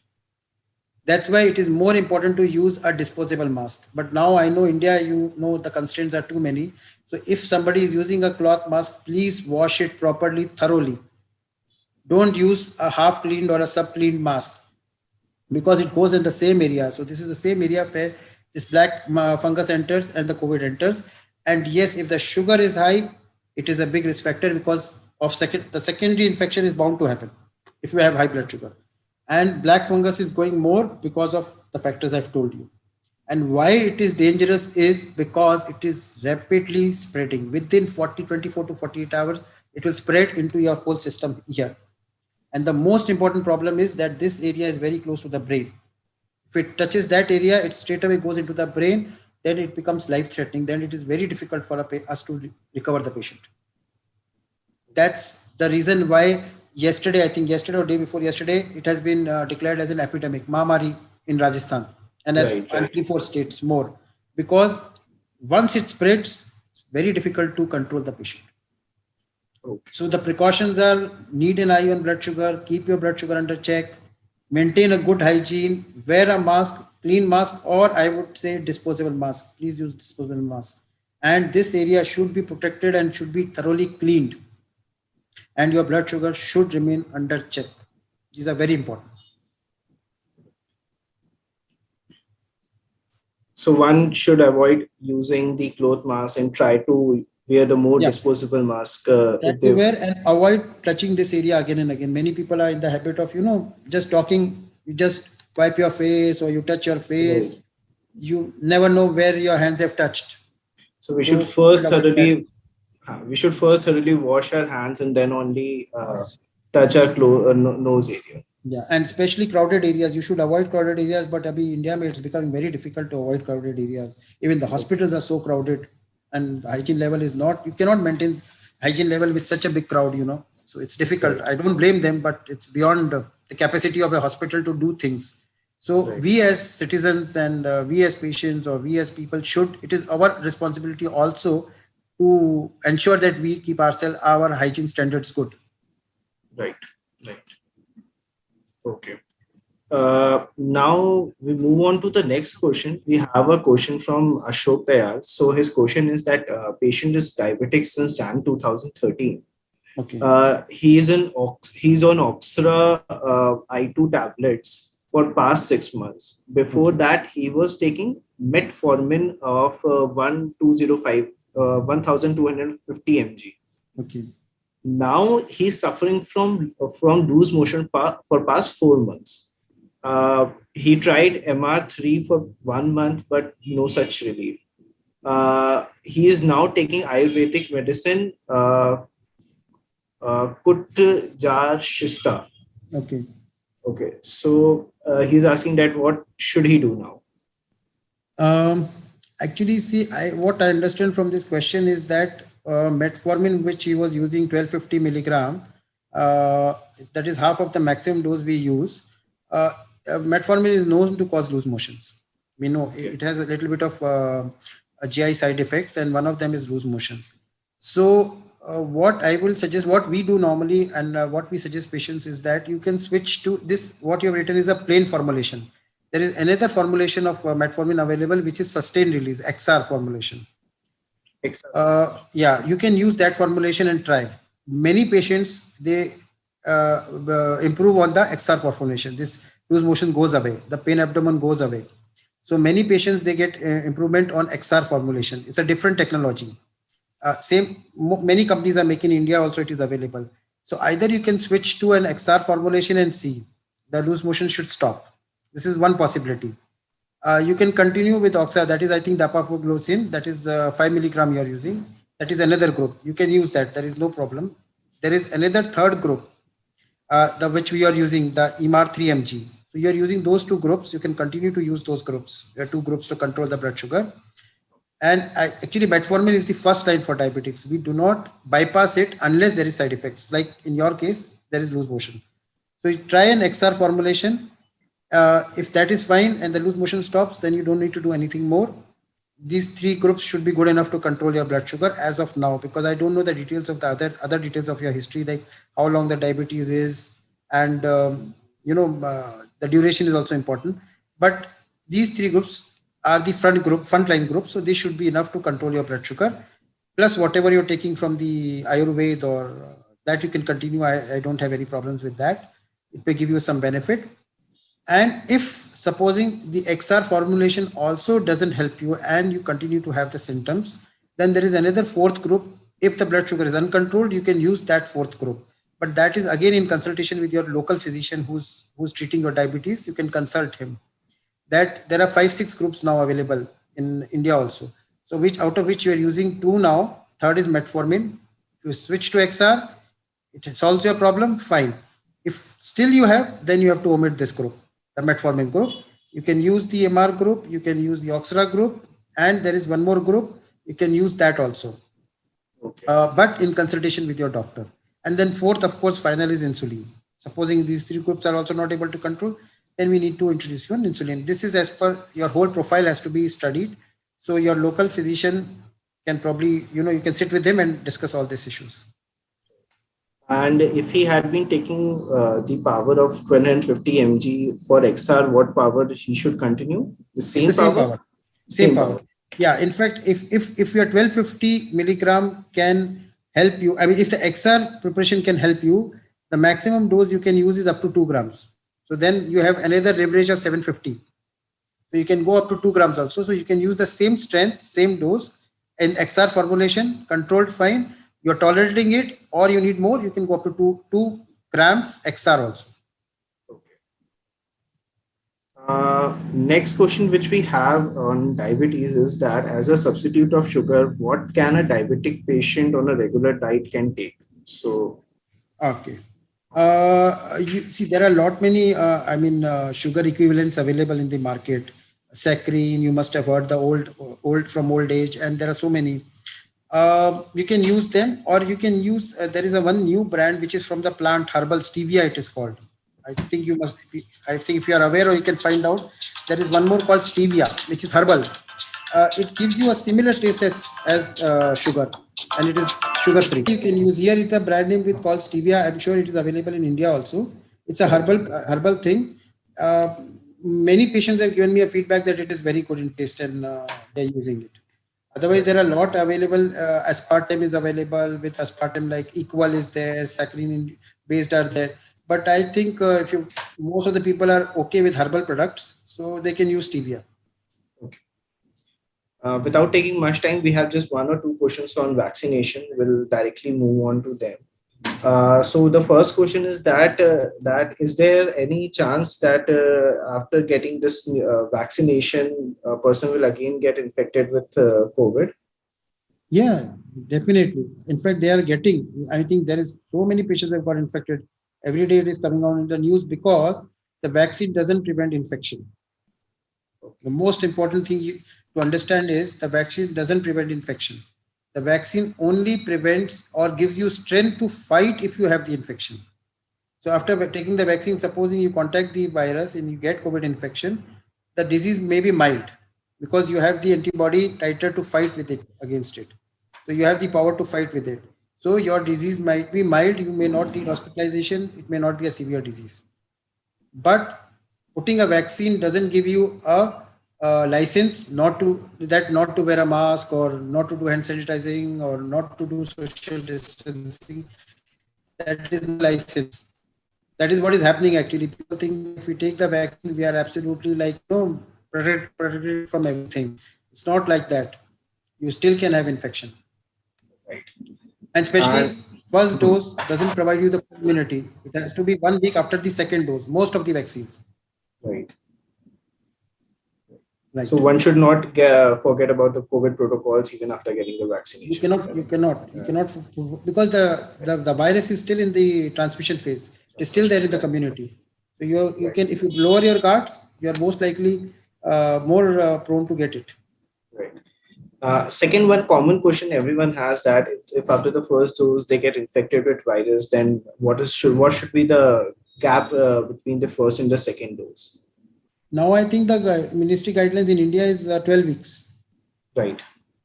Speaker 2: That's why it is more important to use a disposable mask. But now I know India, the constraints are too many. So if somebody is using a cloth mask, please wash it properly, thoroughly. Don't use a half cleaned or a sub cleaned mask, because it goes in the same area. So this is the same area where this black fungus enters and the COVID enters. And yes, if the sugar is high, it is a big risk factor, because of the secondary infection is bound to happen if you have high blood sugar. And black fungus is going more because of the factors I've told you. And why it is dangerous is because it is rapidly spreading. Within 24 to 48 hours, it will spread into your whole system here. And the most important problem is that this area is very close to the brain. If it touches that area, it straight away goes into the brain, then it becomes life-threatening. Then it is very difficult for us to recover the patient. That's the reason why yesterday, I think yesterday or day before yesterday, it has been declared as an epidemic, Mahamari in Rajasthan, and as 24 states more. Because once it spreads, it's very difficult to control the patient. Okay. So the precautions are: need an eye on blood sugar, keep your blood sugar under check, maintain a good hygiene, wear a mask, clean mask, or I would say disposable mask. Please use disposable mask. And this area should be protected and should be thoroughly cleaned. And your blood sugar should remain under check. These are very important.
Speaker 3: So one should avoid using the cloth mask and try to wear the more disposable mask.
Speaker 2: Wear and avoid touching this area again and again. Many people are in the habit of, just talking, you just wipe your face or you touch your face. Right. You never know where your hands have touched.
Speaker 3: So we should first thoroughly wash our hands and then only touch our nose area.
Speaker 2: Yeah, and especially crowded areas. You should avoid crowded areas, but in India, it's becoming very difficult to avoid crowded areas. Even the hospitals are so crowded, and the hygiene level is not, you cannot maintain hygiene level with such a big crowd, So it's difficult. Right. I don't blame them, but it's beyond the capacity of a hospital to do things. So right. We as citizens and we as patients or we as people it is our responsibility also to ensure that we keep our hygiene standards good.
Speaker 3: Right. Okay. Now we move on to the next question. We have a question from Ashok Dayal. So his question is that patient is diabetic since Jan 2013. Okay. He's on Oxra I2 tablets for past 6 months. Before that, he was taking metformin of 1250 mg.
Speaker 2: Okay.
Speaker 3: Now he's suffering from loose motion for past 4 months. He tried MR3 for 1 month, but no such relief. He is now taking Ayurvedic medicine, Kutjar Shista. Okay. So he's asking that what should he do
Speaker 2: now? Actually, what I understand from this question is that metformin, which he was using 1250 milligram, that is half of the maximum dose we use. Metformin is known to cause loose motions. We know it has a little bit of GI side effects, and one of them is loose motions. So what I will suggest, what we do normally and what we suggest patients is that you can switch to this. What you have written is a plain formulation. There is another formulation of metformin available, which is sustained release, XR formulation. You can use that formulation and try. Many patients, they improve on the XR formulation. This loose motion goes away, the pain abdomen goes away. So many patients, they get improvement on XR formulation. It's a different technology. Many companies are making in India also, it is available. So either you can switch to an XR formulation and see the loose motion should stop. This is one possibility. You can continue with Oxa, that is, I think, dapagliflozin, that is 5 milligram you are using. That is another group. You can use that. There is no problem. There is another third group, which we are using, the EMR3mg. So you are using those two groups. You can continue to use those groups. There are two groups to control the blood sugar. And actually, metformin is the first line for diabetics. We do not bypass it unless there is side effects. Like in your case, there is loose motion. So you try an XR formulation. If that is fine and the loose motion stops, then you don't need to do anything more. These three groups should be good enough to control your blood sugar as of now, because I don't know the details of the other details of your history, like how long the diabetes is, and the duration is also important. But these three groups are the frontline group, so they should be enough to control your blood sugar. Plus, whatever you're taking from the Ayurveda or that you can continue. I don't have any problems with that. It may give you some benefit. And if supposing the XR formulation also doesn't help you and you continue to have the symptoms, then there is another fourth group. If the blood sugar is uncontrolled, you can use that fourth group. But that is again in consultation with your local physician who's treating your diabetes. You can consult him. That there are 5-6 groups now available in India also. So which out of which you are using two now. Third is metformin. If you switch to XR, it solves your problem. Fine. If still you have, then you have to omit this group, the metformin group. You can use the MR group, you can use the Oxra group, and there is one more group. You can use that also,
Speaker 3: Okay.
Speaker 2: but in consultation with your doctor. And then fourth, of course, final is insulin. Supposing these three groups are also not able to control, then we need to introduce you an insulin. This is as per your whole profile has to be studied. So your local physician can probably, you can sit with him and discuss all these issues.
Speaker 3: And if he had been taking the power of 1250 mg for XR, what power he should continue? The same
Speaker 2: It's the same
Speaker 3: power?
Speaker 2: power. Same power. Yeah. In fact, if your 1250 milligram can help you, I mean, if the XR preparation can help you, the maximum dose you can use is up to 2 grams. So then you have another leverage of 750. So you can go up to 2 grams also. So you can use the same strength, same dose in XR formulation, controlled fine. You're tolerating it, or you need more, you can go up to 2 grams XR also.
Speaker 3: Next question which we have on diabetes is that as a substitute of sugar, what can a diabetic patient on a regular diet can take? So,
Speaker 2: Okay. You see, there are a lot many, sugar equivalents available in the market. Saccharin, you must have heard the old from old age, and there are so many. You can use them, or you can use, there is a one new brand which is from the plant herbal stevia, it is called. I think you must be, I think if you are aware, or you can find out, there is one more called stevia, which is herbal. It gives you a similar taste as sugar, and it is sugar free. You can use here. It's a brand name with called stevia. I'm sure it is available in India also. It's a herbal thing. Many patients have given me a feedback that it is very good in taste, and they're using it. Otherwise, there are a lot available. Aspartame is available. With aspartame, like Equal is there, saccharin based are there. But I think if most of the people are okay with herbal products, so they can use stevia.
Speaker 3: without taking much time, we have just one or two questions on vaccination. We'll directly move on to them. So the first question is that is there any chance that after getting this vaccination, a person will again get infected with COVID?
Speaker 2: Yeah, definitely. In fact, they are getting. I think there is so many patients have got infected. Every day it is coming on in the news because the vaccine doesn't prevent infection. The most important thing to understand is the vaccine doesn't prevent infection. The vaccine only prevents or gives you strength to fight if you have the infection. So after taking the vaccine, supposing you contact the virus and you get COVID infection, the disease may be mild because you have the antibody titer to fight with it against it. So you have the power to fight with it. So your disease might be mild. You may not need hospitalization. It may not be a severe disease. But putting a vaccine doesn't give you a license not to wear a mask, or not to do hand sanitizing, or not to do social distancing. That is no license. That is what is happening actually. People think if we take the vaccine, we are absolutely protected from everything. It's not like that. You still can have infection.
Speaker 3: Right.
Speaker 2: And especially first dose doesn't provide you the immunity. It has to be 1 week after the second dose, most of the vaccines.
Speaker 3: Right.
Speaker 2: Right.
Speaker 3: So one should not forget about the COVID protocols even after getting the vaccination.
Speaker 2: You cannot, because the virus is still in the transmission phase. It's still there in the community. So you can, if you lower your guards, you are most likely more prone to get it.
Speaker 3: Right. Second, one common question everyone has, that if after the first dose they get infected with virus, then what should be the gap between the first and the second dose?
Speaker 2: Now I think the ministry guidelines in India is 12 weeks.
Speaker 3: Right.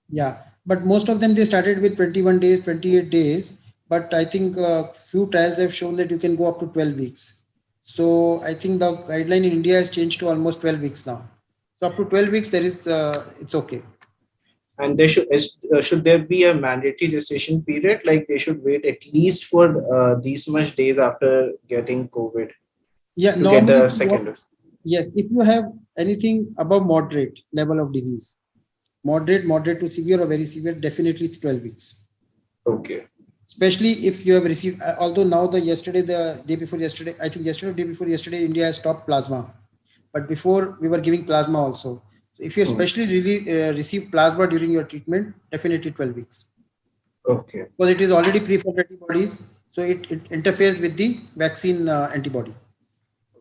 Speaker 2: Yeah, but most of them they started with 21 days, 28 days. But I think few trials have shown that you can go up to 12 weeks. So I think the guideline in India has changed to almost 12 weeks now. So up to 12 weeks, there is it's okay.
Speaker 3: And there should there be a mandatory gestation period? Like they should wait at least for these much days after getting COVID
Speaker 2: Yeah,
Speaker 3: to get
Speaker 2: normally
Speaker 3: the second dose.
Speaker 2: yes, if you have anything above moderate level of disease, moderate to severe or very severe, definitely it's 12 weeks.
Speaker 3: Okay.
Speaker 2: Especially if you have received, although now the day before yesterday, I think yesterday or day before yesterday, India has stopped plasma. But before we were giving plasma also. So if you especially really receive plasma during your treatment, definitely 12 weeks.
Speaker 3: Okay.
Speaker 2: Because it is already preformed antibodies. So it interferes with the vaccine antibody.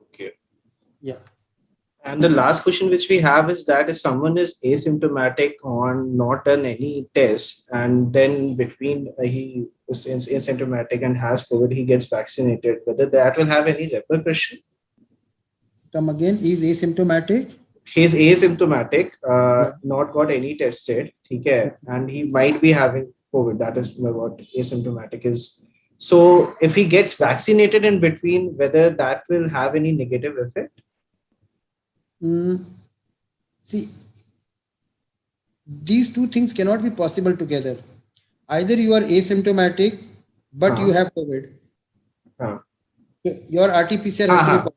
Speaker 3: Okay.
Speaker 2: Yeah.
Speaker 3: And the last question which we have is that if someone is asymptomatic on not done any test, and then between he is asymptomatic and has COVID, he gets vaccinated, whether that will have any repercussion?
Speaker 2: Come again, is asymptomatic?
Speaker 3: He's asymptomatic,
Speaker 2: Yeah.
Speaker 3: not got any tested, okay, and he might be having COVID. That is what asymptomatic is. So if he gets vaccinated in between, whether that will have any negative effect?
Speaker 2: See, these two things cannot be possible together. Either you are asymptomatic, but you have COVID. Your RT-PCR has to be positive.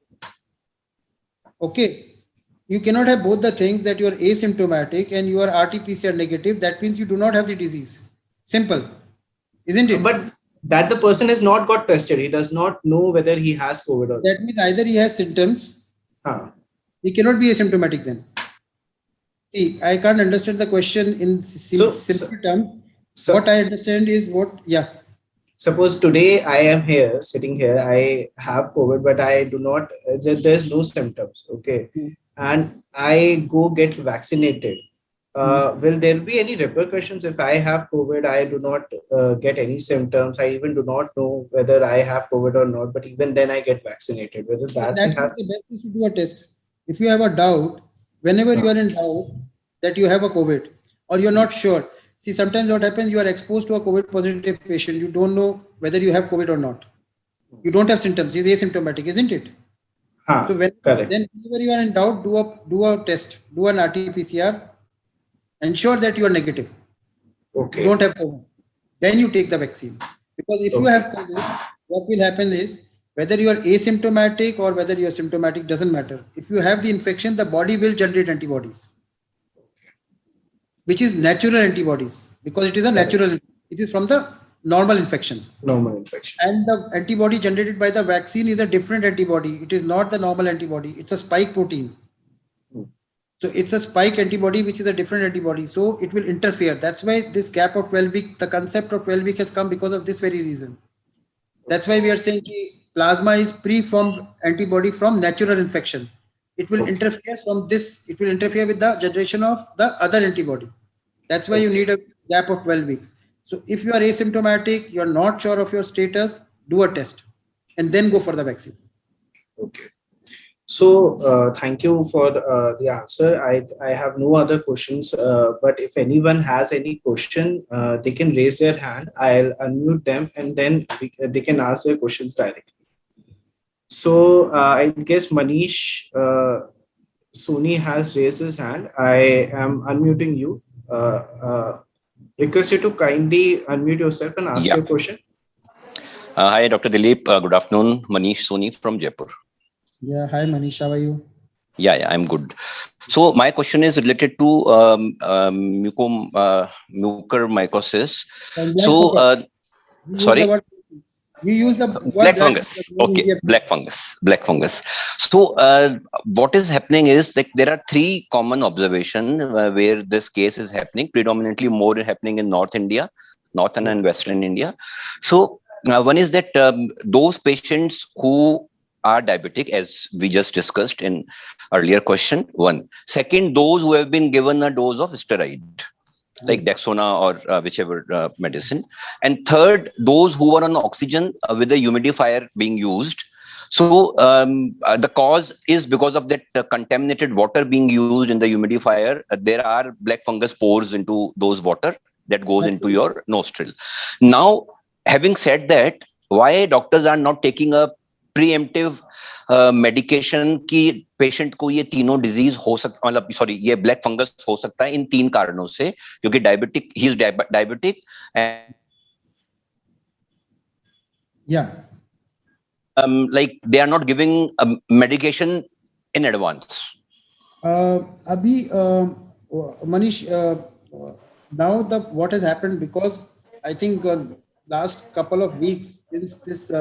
Speaker 2: Okay. You cannot have both the things, that you are asymptomatic and you are RT-PCR negative. That means you do not have the disease. Simple. Isn't it?
Speaker 3: But that the person has not got tested. He does not know whether he has COVID or not.
Speaker 2: That means either he has symptoms. He cannot be asymptomatic then. See, I can't understand the question in simple terms. What I understand is
Speaker 3: suppose today I am here, sitting here, I have COVID, but I do not, there's no symptoms. Okay. And I go get vaccinated. Will there be any repercussions if I have COVID? I do not get any symptoms. I even do not know whether I have COVID or not, but even then I get vaccinated. Whether that will have...
Speaker 2: the best is to do a test. If you have a doubt, whenever you are in doubt that you have a COVID or you're not sure. See, sometimes what happens, you are exposed to a COVID positive patient. You don't know whether you have COVID or not. You don't have symptoms. He's asymptomatic, isn't it? So whenever you are in doubt, do a test, do an RT-PCR, ensure that you are negative.
Speaker 3: Okay.
Speaker 2: You don't have COVID. Then you take the vaccine. Because if you have COVID, what will happen is, whether you are asymptomatic or whether you are symptomatic, doesn't matter. If you have the infection, the body will generate antibodies, which is natural antibodies, because it is a natural, it is from the normal infection.
Speaker 3: Normal infection.
Speaker 2: And the antibody generated by the vaccine is a different antibody. It is not the normal antibody. It's a spike protein. So it's a spike antibody, which is a different antibody. So it will interfere. That's why this gap of 12 week, the concept of 12 week has come because of this very reason. That's why we are saying plasma is preformed antibody from natural infection. It will interfere from this. It will interfere with the generation of the other antibody. That's why you need a gap of 12 weeks. So if you are asymptomatic, you're not sure of your status, do a test and then go for the vaccine.
Speaker 3: Okay. So thank you for the answer. I have no other questions, but if anyone has any question, they can raise their hand. I'll unmute them and then they can ask their questions directly. So I guess Manish Soni has raised his hand. I am unmuting you. Request you to kindly unmute yourself and ask your question.
Speaker 4: Hi, Dr. Dilip. Good afternoon. Manish Soni from Jaipur.
Speaker 2: Yeah, hi Manish, how are you?
Speaker 4: Yeah, I'm good. So my question is related to mucormycosis. So, sorry?
Speaker 2: You use the
Speaker 4: black fungus. Okay, black fungus. So what is happening is that there are three common observations where this case is happening, predominantly more happening in Northern and Western India. So one is that those patients who are diabetic, as we just discussed in earlier question, one. Second, those who have been given a dose of steroid, like Dexona or whichever medicine. And third, those who are on oxygen with the humidifier being used. So the cause is because of that contaminated water being used in the humidifier. There are black fungus pores into those water that goes into your nostril. Now, having said that, why doctors are not taking a preemptive medication की patient को ये तीनों disease हो सकता, मतलब sorry ये black fungus हो सकता है इन 3 कारणों से, क्योंकि diabetic, he is diabetic and like they are not giving medication in advance.
Speaker 2: Abhi, Manish, now what has happened, because I think last couple of weeks, since this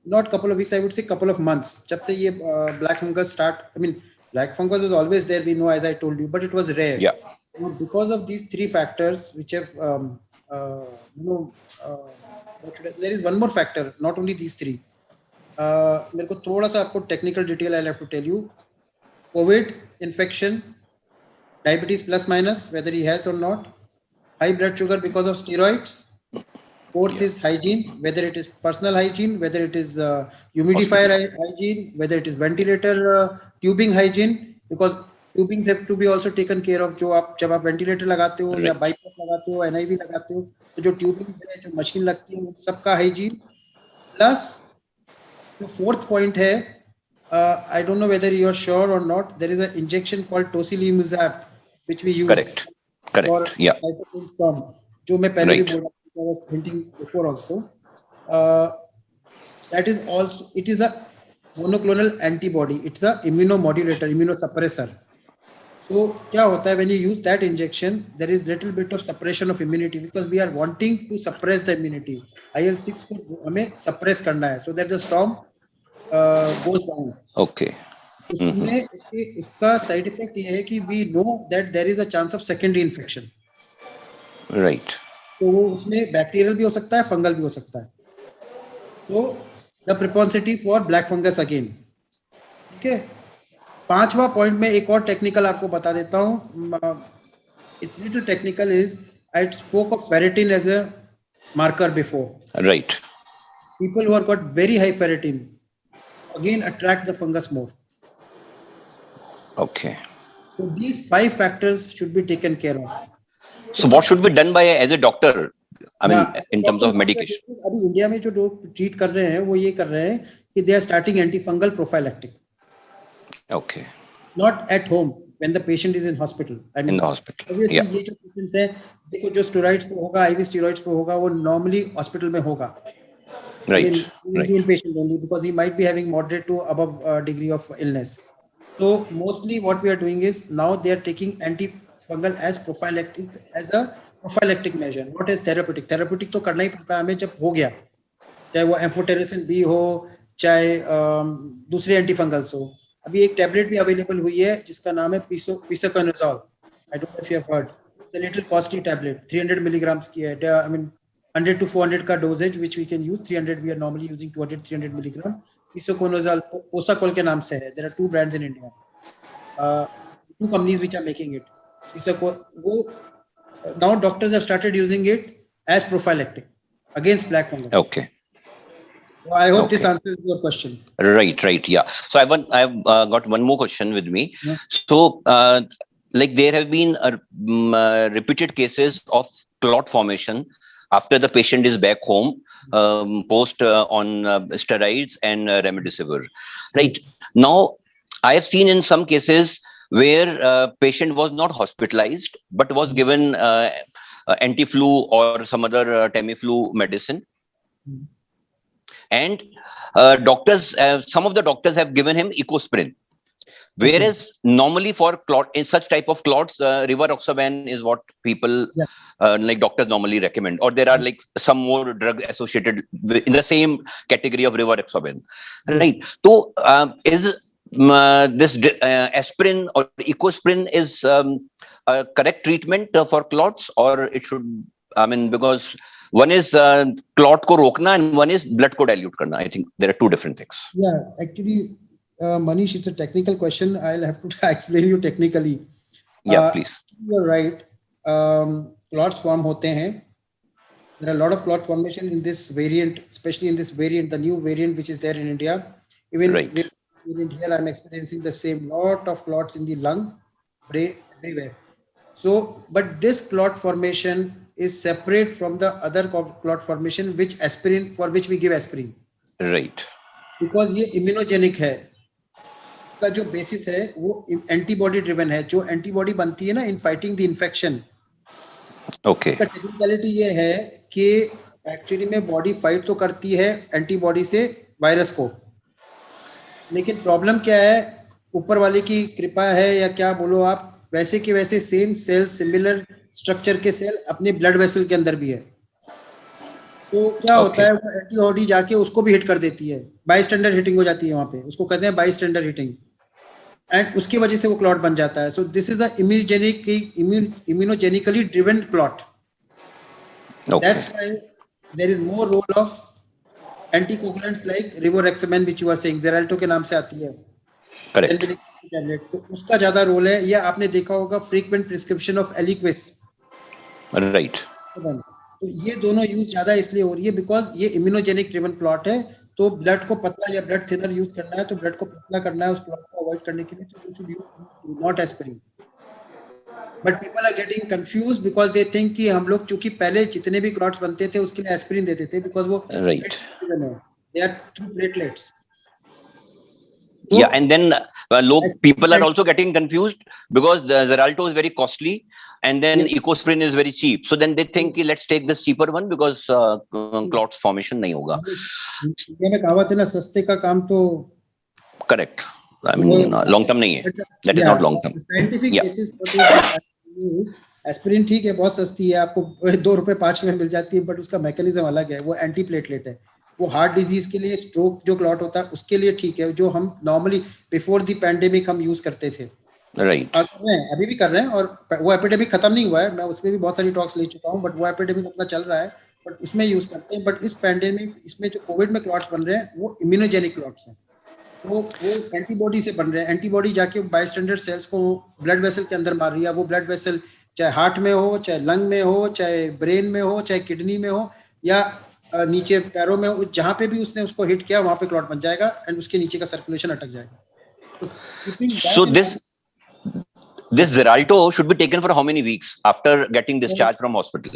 Speaker 2: not couple of weeks, I would say couple of months, jab se ye black fungus start, I mean black fungus was always there, we know, as I told you, but it was rare.
Speaker 4: Yeah.
Speaker 2: Because of these 3 factors which have there is one more factor, not only these 3. मेरे को थोड़ा सा आपको technical detail I have to tell you. Covid infection, diabetes plus minus, whether he has or not, high blood sugar because of steroids. Fourth is hygiene, whether it is personal hygiene, whether it is humidifier hygiene, whether it is ventilator tubing hygiene, because tubings have to be also taken care of. जो आप जब आप ventilator लगाते हो या bypass लगाते हो, NIV लगाते हो, तो जो ट्यूबिंग्स है, जो मशीन लगती है, सबका hygiene. Plus the fourth point है, I don't know whether you are sure or not, there is an injection called tocilizumab which we use.
Speaker 4: Correct.
Speaker 2: For
Speaker 4: yeah,
Speaker 2: storm, जो मैं पहले भी बोला, I was hinting before also. That is also, it is a monoclonal antibody, it's a immunomodulator, immunosuppressor. So क्या होता है, when you use that injection, there is little bit of suppression of immunity, because we are wanting to suppress the immunity. IL-6 को हमें suppress करना है, so that the storm goes down.
Speaker 4: Okay.
Speaker 2: उसमें इसका side effect ये है कि we know that there is a chance of secondary infection.
Speaker 4: Right.
Speaker 2: तो वो उसमें बैक्टीरियल भी हो सकता है, फंगल भी हो सकता है. तो the propensity for black fungus again. ठीक है. 5वां पॉइंट में एक और टेक्निकल आपको बता देता हूँ. It's little technical, is I spoke of ferritin as a marker before.
Speaker 4: Right.
Speaker 2: People who are got very high ferritin again attract the fungus more.
Speaker 4: Okay.
Speaker 2: So these 5 factors should be taken care of.
Speaker 4: So what should be done by as a doctor? I mean, in terms of medication.
Speaker 2: अभी India में जो लोग treat कर रहे हैं वो ये कर रहे हैं कि they are starting antifungal prophylactic.
Speaker 4: Okay.
Speaker 2: Not at home when the patient is in hospital. I mean,
Speaker 4: in the hospital.
Speaker 2: Obviously,
Speaker 4: Yeah.
Speaker 2: ये जो patients हैं, देखो जो steroids पे होगा, IV steroids पे होगा, वो normally hospital में होगा.
Speaker 4: Right.
Speaker 2: I mean,
Speaker 4: Right.
Speaker 2: inpatient only, because he might be having moderate to above degree of illness. So mostly what we are doing is now they are taking antifungal as prophylactic, as a prophylactic measure, not as therapeutic. Therapeutic तो करना ही पड़ता है हमें जब हो गया, चाहे वो एम्फोटेरिसिन बी हो, चाहे दूसरे एंटीफंगल्स हो. अभी एक टैबलेट भी अवेलेबल हुई है जिसका नाम है posaconazole. I don't know if you have heard. It's a little costly tablet, 300 milligrams की है. आई मीन 100 to 400 का doses which we can use. 300 we are normally using 200-300 milligram. Pisoconazole, Posacol के नाम से है. There are 2 brands in India. 2 companies which are making it. Now doctors have started using it as prophylactic against black fungus.
Speaker 4: Okay.
Speaker 2: So I hope this answers your question.
Speaker 4: Right. Yeah. So I've got one more question with me.
Speaker 2: Yeah.
Speaker 4: So like there have been repeated cases of clot formation after the patient is back home, post on steroids and remdesivir. Right. Now, I have seen in some cases where patient was not hospitalized but was given anti-flu or some other Tamiflu medicine. And doctors, some of the doctors have given him Ecosprin. Whereas normally for clot, in such type of clots, rivaroxaban is what people like doctors normally recommend, or there are like some more drug associated in the same category of rivaroxaban, right? So is this aspirin or Ecosprin is a correct treatment for clots, or it should, I mean, because one is clot ko rokna and one is blood ko dilute karna. I think there are 2 different things.
Speaker 2: Yeah, actually, Manish, it's a technical question. I'll have to explain you technically.
Speaker 4: Yeah, please.
Speaker 2: You're right. Clots form होते हैं. There are a lot of clot formation in this variant, especially in this variant, the new variant which is there in India. Even
Speaker 4: Right.
Speaker 2: in India, I'm experiencing the same, lot of clots in the lung, everywhere. So, but this clot formation is separate from the other clot formation, which aspirin, for which we give aspirin,
Speaker 4: Right.
Speaker 2: because ये immunogenic है. का जो basis है वो antibody driven है. जो antibody बनती है ना in fighting the infection.
Speaker 4: Okay.
Speaker 2: इसका टेक्निकलिटी ये है कि एक्चुअली में बॉडी फाइट तो करती है एंटीबॉडी से वायरस को, लेकिन प्रॉब्लम क्या है, ऊपर वाले की कृपा है या क्या बोलो आप, वैसे के वैसे सेम सेल, सिमिलर स्ट्रक्चर के सेल अपने ब्लड वेसल के अंदर भी है. तो क्या होता है, वो एंटीबॉडी जाके उसको भी हिट कर देती है, बाईस्टैंडर हिटिंग हो जाती है वहां पे, उसको कहते हैं बाईस्टैंडर हिटिंग, एंड उसकी वजह से वो क्लॉट बन जाता है. So this is a immunogenically driven clot.
Speaker 4: Okay.
Speaker 2: That's why there is more role of anticoagulants like rivaroxaban, which you are saying, Xarelto के नाम से आती है.
Speaker 4: Correct.
Speaker 2: टैबलेट, तो उसका ज्यादा रोल है. या आपने देखा होगा फ्रीक्वेंट प्रिस्क्रिप्शन ऑफ एलिक्विस.
Speaker 4: Right.
Speaker 2: तो ये दोनों यूज ज्यादा इसलिए हो रही है बिकॉज ये इम्यूनोजेनिक ड्रिवन क्लॉट है. तो ब्लड को पतला या ब्लड थिनर यूज करना है, तो ब्लड को पतला करना है उस क्लॉट को अवॉइड करने के लिए, तो you should use not aspirin. But people are getting confuse because they think कि हम लोग चूंकि पहले जितने भी क्लॉट्स बनते थे उसके लिए एस्पिरिन देते थे बिकॉज वो
Speaker 4: Right.
Speaker 2: They are through platelets.
Speaker 4: Yeah, and then people are also getting confused because the Xarelto is very costly, and then Ecosprin is very cheap. So then they think, let's take this cheaper one because clots formation nahi hoga.
Speaker 2: ये में कहावत है ना, सस्ते का काम तो.
Speaker 4: Correct. I mean, long term nahi hai. That is not long term.
Speaker 2: Scientific
Speaker 4: Yeah.
Speaker 2: basis aspirin ठीक है, बहुत सस्ती है, आपको 2 रुपए 5 में मिल जाती है, बट उसका मैकेनिज्म अलग है. वो एंटी प्लेटलेट है. वो हार्ट डिजीज के लिए, स्ट्रोक जो क्लॉट होता है उसके लिए ठीक है, जो हम नॉर्मली बिफोर द पैंडेमिक हम यूज करते थे.
Speaker 4: Right.
Speaker 2: अभी भी कर रहे हैं, और वो एपिडेमिक खत्म नहीं हुआ है, मैं उसमें भी बहुत सारी टॉक्स ले चुका हूँ, बट वो एपिडेमिक अपना चल रहा है, बट उसमें यूज करते हैं. बट इस पैंडेमिक, इसमें जो कोविड में क्लॉट्स बन रहे हैं वो इम्यूनोजेनिक क्लॉट्स हैं. वो एंटीबॉडी से बन रहे हैं. एंटीबॉडी जाके बायस्टैंडर सेल्स को ब्लड वेसल के अंदर मार रही है. वो ब्लड वेसल चाहे हार्ट में हो, चाहे लंग में हो, चाहे ब्रेन में हो, चाहे किडनी में हो, या नीचे पैरों में हो, जहां पे भी उसने उसको हिट किया वहां पे क्लॉट बन जाएगा एंड उसके नीचे का सर्कुलेशन अटक जाएगा.
Speaker 4: So this Xarelto should be taken for how many weeks after getting discharged from hospital?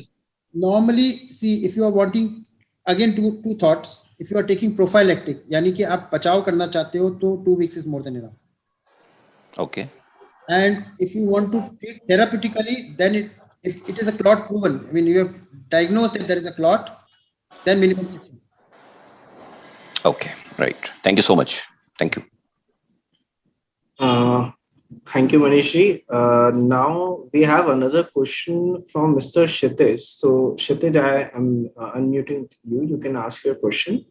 Speaker 2: Normally, see, if you are wanting, again two thoughts. If you are taking prophylactic, यानी कि आप बचाव करना चाहते हो, तो 2 weeks is more than enough.
Speaker 4: Okay.
Speaker 2: And if you want to treat therapeutically, then if it is a clot proven, I mean, you have diagnosed that there is a clot, then minimum 6 weeks.
Speaker 4: Okay. Right. Thank you so much. Thank you.
Speaker 3: Thank you, Manishji. Now we have another question from Mr. Kshitij. So, Kshitij, I am unmuting you. You can ask your question.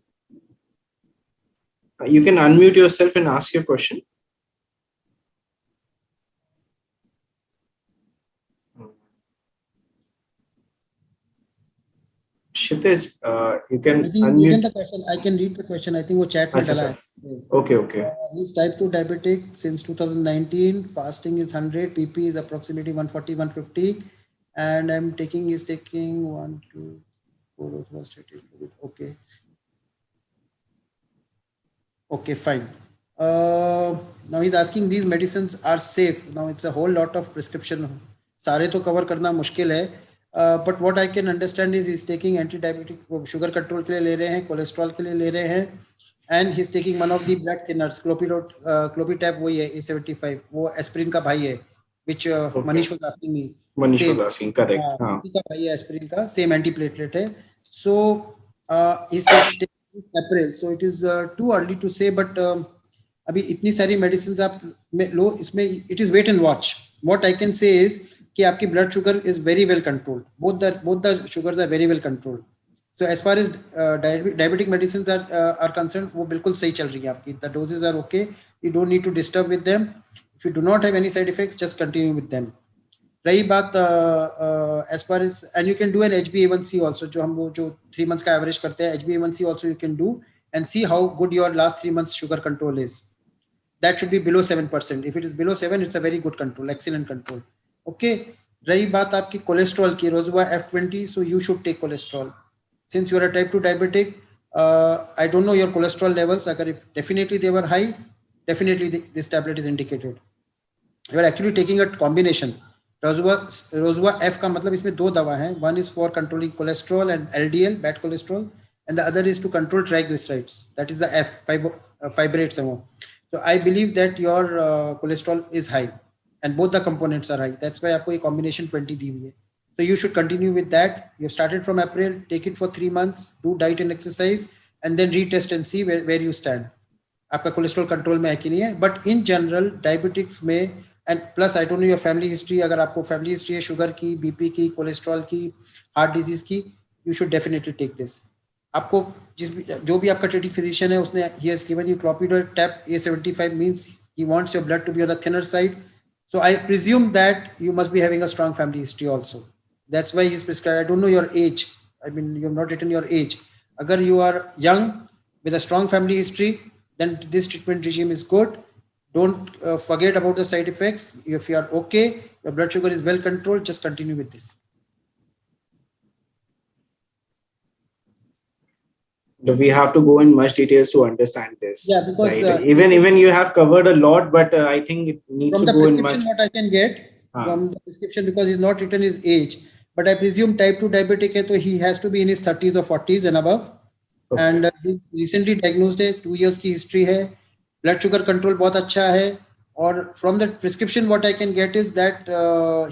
Speaker 3: You can unmute yourself and ask your question. Kshitij, you can
Speaker 2: I think
Speaker 3: unmute.
Speaker 2: the question, I can read the question. I think वो chat में
Speaker 3: अच्छा,
Speaker 2: डाला है.
Speaker 3: Okay, okay.
Speaker 2: He's type 2 diabetic since 2019. Fasting is 100. PP is approximately 140, 150. And he's taking 1, 2, 4 was stated. Okay. Okay, fine. Now he's asking, these medicines are safe. Now it's a whole lot of prescription. सारे तो cover करना मुश्किल है. But what I can understand is he's taking anti-diabetic, sugar control के लिए ले रहे हैं, cholesterol के लिए ले रहे हैं, and he's taking one of the blood thinners, Clopidogrel, वही है A75, वो aspirin का भाई है, which Manish was asking me.
Speaker 3: Manish was asking, correct. हाँ.
Speaker 2: का भाई है aspirin का, same antiplatelet है. So he's taking April. So it is too early to say, but अभी इतनी सारी medicines आप लो, इसमें it is wait and watch. What I can say is कि आपकी blood sugar is very well controlled. Both the sugars are very well controlled. So as far as diabetic medicines are concerned, वो बिल्कुल सही चल रही है आपकी. The doses are okay. You don't need to disturb with them. If you do not have any side effects, just continue with them. रही बात as far as, and you can do an HbA1c also, जो हम वो जो 3 months का average करते हैं, HbA1c also you can do and see how good your last 3 months sugar control is. That should be below 7%. If it is below 7, it's a very good control, excellent control. Okay. रही बात आपकी cholesterol की, रोजुआ F20, so you should take cholesterol. Since you are a type 2 diabetic, I don't know your cholesterol levels. अगर if definitely they were high, definitely this tablet is indicated. You are actually taking a combination. Rozua F का मतलब इसमें दो दवा हैं. One is for controlling cholesterol and LDL, bad cholesterol, and the other is to control triglycerides. That is the F, fibrates. So I believe that your cholesterol is high, and both the components are high. That's why आपको ये combination 20 दी हुई है. So you should continue with that. You have started from April. Take it for 3 months. Do diet and exercise, and then retest and see where you stand. आपका cholesterol control में है कि नहीं है. बट इन जनरल डायबिटिक्स में and plus I don't know your family history, अगर आपको family history है शुगर की, बीपी की, कोलेस्ट्रॉल की, हार्ट डिजीज की, you should definitely take this. आपको जो भी आपका ट्रीटिंग फिजिशियन है उसने ही has given you clopidogrel tab A75 means he wants your blood to be on the thinner side. So I presume that you must be having a strong family history also. That's why he's prescribed. I don't know your age. I mean, you have not written your age. Agar you are young with a strong family history, then this treatment regime is good. Don't forget about the side effects. If you are okay, your blood sugar is well controlled, just continue with this.
Speaker 3: We have to go in much details to understand this.
Speaker 2: Yeah, because
Speaker 3: right? Even you have covered a lot, but I think it needs
Speaker 2: from
Speaker 3: to
Speaker 2: the
Speaker 3: go in
Speaker 2: prescription
Speaker 3: much.
Speaker 2: what I can get from the prescription, because he's not written his age, but I presume type 2 diabetic hai, so he has to be in his 30s or 40s and above. Okay. And he recently diagnosed है, 2 years की history है, blood sugar control बहुत अच्छा है, और from the prescription what I can get is that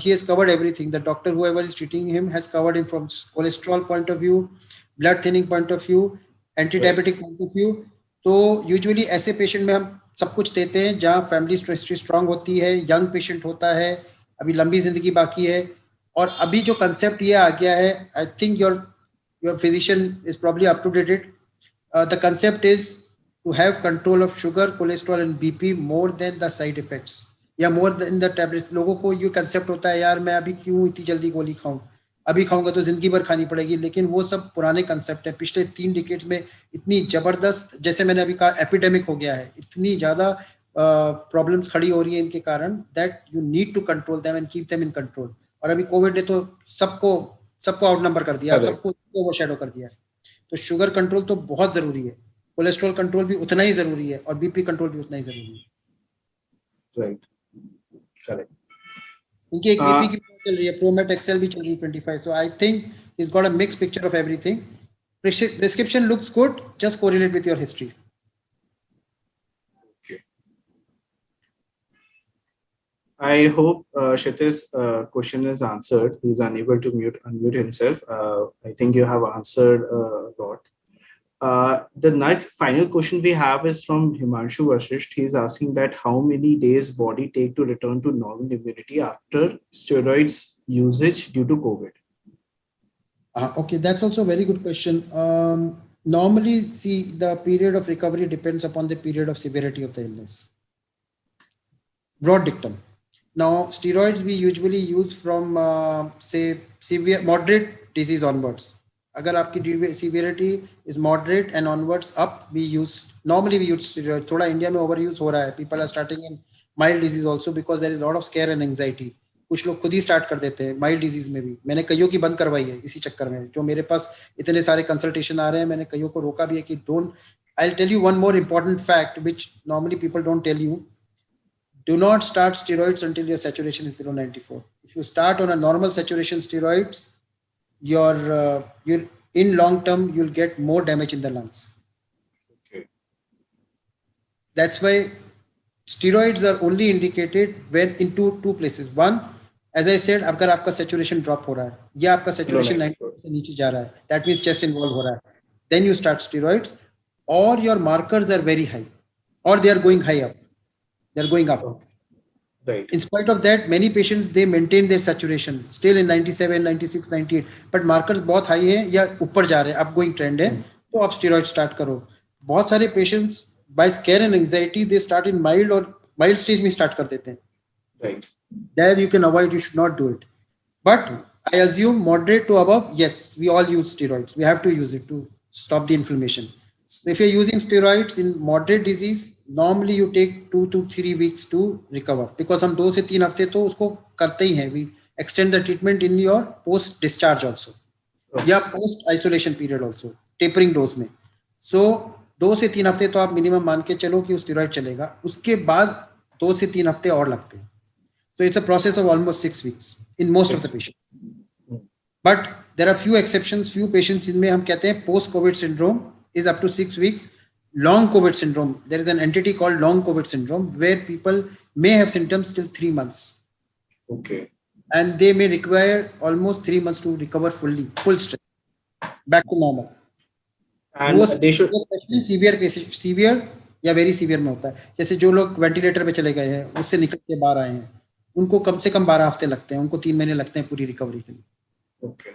Speaker 2: he has covered everything. The doctor whoever is treating him has covered him from cholesterol point of view, blood thinning point of view, anti diabetic point of view. तो usually ऐसे patient में हम सब कुछ देते हैं जहाँ family history strong होती है, यंग पेशेंट होता है, अभी लंबी जिंदगी बाकी है. और अभी जो कंसेप्ट ये आ गया है, I think your physician is probably up to dated. The concept is to have control of sugar, cholesterol and BP more than the side effects या मोर देन द टैबलेट्स. लोगों को ये कंसेप्ट होता है यार मैं अभी क्यों इतनी जल्दी गोली खाऊं, अभी खाऊंगा तो जिंदगी भर खानी पड़ेगी. लेकिन वो सब पुराने कंसेप्ट है. पिछले 3 डिकेड्स में इतनी जबरदस्त, जैसे मैंने अभी कहा, एपिडेमिक हो गया है, इतनी ज्यादा प्रॉब्लम्स खड़ी हो रही है इनके कारण, that you need to control them and keep them in control. और अभी कोविड ने तो सबको आउट नंबर कर दिया, सबको ओवरशैडो कर दिया. तो शुगर कंट्रोल तो बहुत जरूरी है, कोलेस्ट्रॉल कंट्रोल भी उतना ही जरूरी है, और बीपी कंट्रोल भी उतना ही जरूरी है.
Speaker 3: Right, correct.
Speaker 2: उनकी एक बीपी की चल रही है, प्रोमेट एक्सेल भी चल रही है 25. So I think he's got a mixed picture of everything. Prescription looks good, just correlate with your history.
Speaker 3: Okay. I hope Kshitij's question is answered. He's unable to unmute himself. I think you have answered a lot. The next final question we have is from Himanshu Vashisht. He's asking that how many days body take to return to normal immunity after steroids usage due to COVID?
Speaker 2: Okay, that's also a very good question. Normally, see, the period of recovery depends upon the period of severity of the illness. Broad dictum. Now, steroids we usually use from, say, severe, moderate disease onwards. अगर आपकी severity is moderate and onwards up, normally we use steroids. थोड़ा India में overuse हो रहा है. People are starting in mild disease also because there is a lot of scare and anxiety. कुछ लोग खुद ही स्टार्ट कर देते हैं माइल्ड डिजीज में भी. मैंने कईयों की बंद करवाई है इसी चक्कर में. जो मेरे पास इतने सारे कंसल्टेशन आ रहे हैं, मैंने कईयों को रोका भी है कि don't. I will tell you one more important fact which normally people don't tell you. Do not start steroids until your saturation is below 94. If you start on a normal saturation steroids, you're in long term you'll get more damage in the lungs.
Speaker 3: Okay.
Speaker 2: That's why steroids are only indicated when in two places. One, as I said, अगर आपका saturation drop हो रहा है या आपका saturation 94 से नीचे जा रहा है, that means chest involved हो रहा है, then you start steroids. Or your markers are very high, or they are going high up. They're going up.
Speaker 3: Right.
Speaker 2: In spite of that, many patients they maintain their saturation still in 97, 96, 98. But markers बहुत high है या ऊपर जा रहे हैं, upgoing trend है, तो आप steroid start करो. बहुत सारे patients by scare and anxiety they start in mild or mild stage में start कर देते हैं.
Speaker 3: Right.
Speaker 2: There you can avoid. You should not do it. But I assume moderate to above, yes, we all use steroids. We have to use it to stop the inflammation. So if you're using steroids in moderate disease, normally you take 2 to 3 weeks to recover. Because हम 2 से 3 हफ्ते तो उसको करते ही हैं. We extend the treatment in your post discharge also. या post isolation period also. Tapering dose में. सो 2 से 3 हफ्ते तो आप मिनिमम मान के चलो कि स्टेरॉइड चलेगा, उसके बाद 2 से 3 हफ्ते और लगते हैं. So it's a process of almost 6 weeks in most of the patients. But there are few exceptions, few patients जिनमें हम कहते हैं post COVID syndrome is up to 6 weeks. Long COVID syndrome, there is an entity called long COVID syndrome where people may have symptoms till 3 months.
Speaker 3: Okay.
Speaker 2: And they may require almost 3 months to recover fully, full strength, back to normal.
Speaker 3: And they should,
Speaker 2: especially severe cases, severe या very severe में होता है. जैसे जो लोग ventilator पे चले गए हैं, उससे निकल के बाहर आए हैं, उनको कम से कम 12 हफ्ते लगते हैं, उनको 3 महीने लगते हैं पूरी रिकवरी के लिए.
Speaker 3: Okay.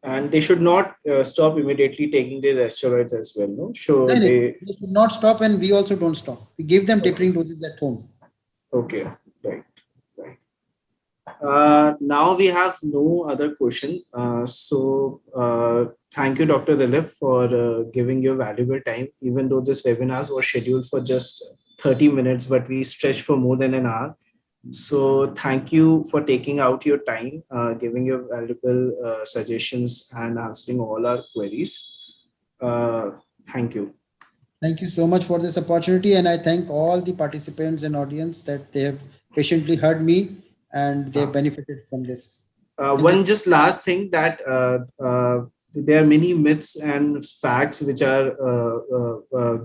Speaker 3: And they should not stop immediately taking their steroids as well, no? So
Speaker 2: they should not stop, and we also don't stop. We give them tapering doses at home.
Speaker 3: Okay, right. Now we have no other question. Thank you, Dr. Dilip, for giving your valuable time, even though this webinar was scheduled for just 30 minutes, but we stretched for more than an hour. So thank you for taking out your time, giving your valuable suggestions and answering all our queries. Thank you.
Speaker 2: Thank you so much for this opportunity. And I thank all the participants and audience that they have patiently heard me and they have benefited from this.
Speaker 3: One just last thing that there are many myths and facts which are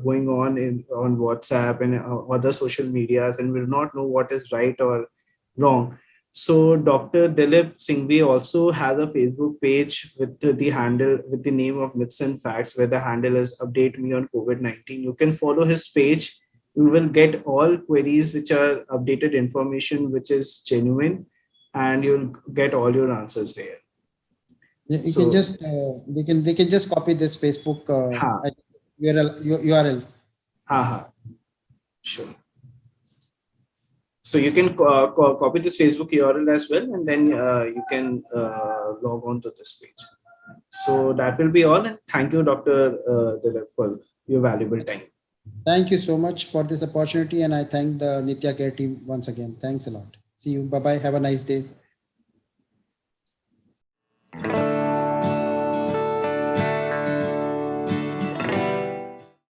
Speaker 3: going on WhatsApp and other social medias, and will not know what is right or wrong. So Dr. Dilip Singhvi also has a Facebook page with the handle, with the name of Myths and Facts, where the handle is Update Me on COVID-19. You can follow his page. You will get all queries which are updated information, which is genuine, and you'll get all your answers there.
Speaker 2: You can just they can just copy this Facebook URL.
Speaker 3: Sure. So you can copy this Facebook URL as well, and then you can log on to this page. So that will be all. And thank you, Dr. Dilip, for your valuable time.
Speaker 2: Thank you so much for this opportunity, and I thank the Nitya Care team once again. Thanks a lot. See you. Bye-bye. Have a nice day.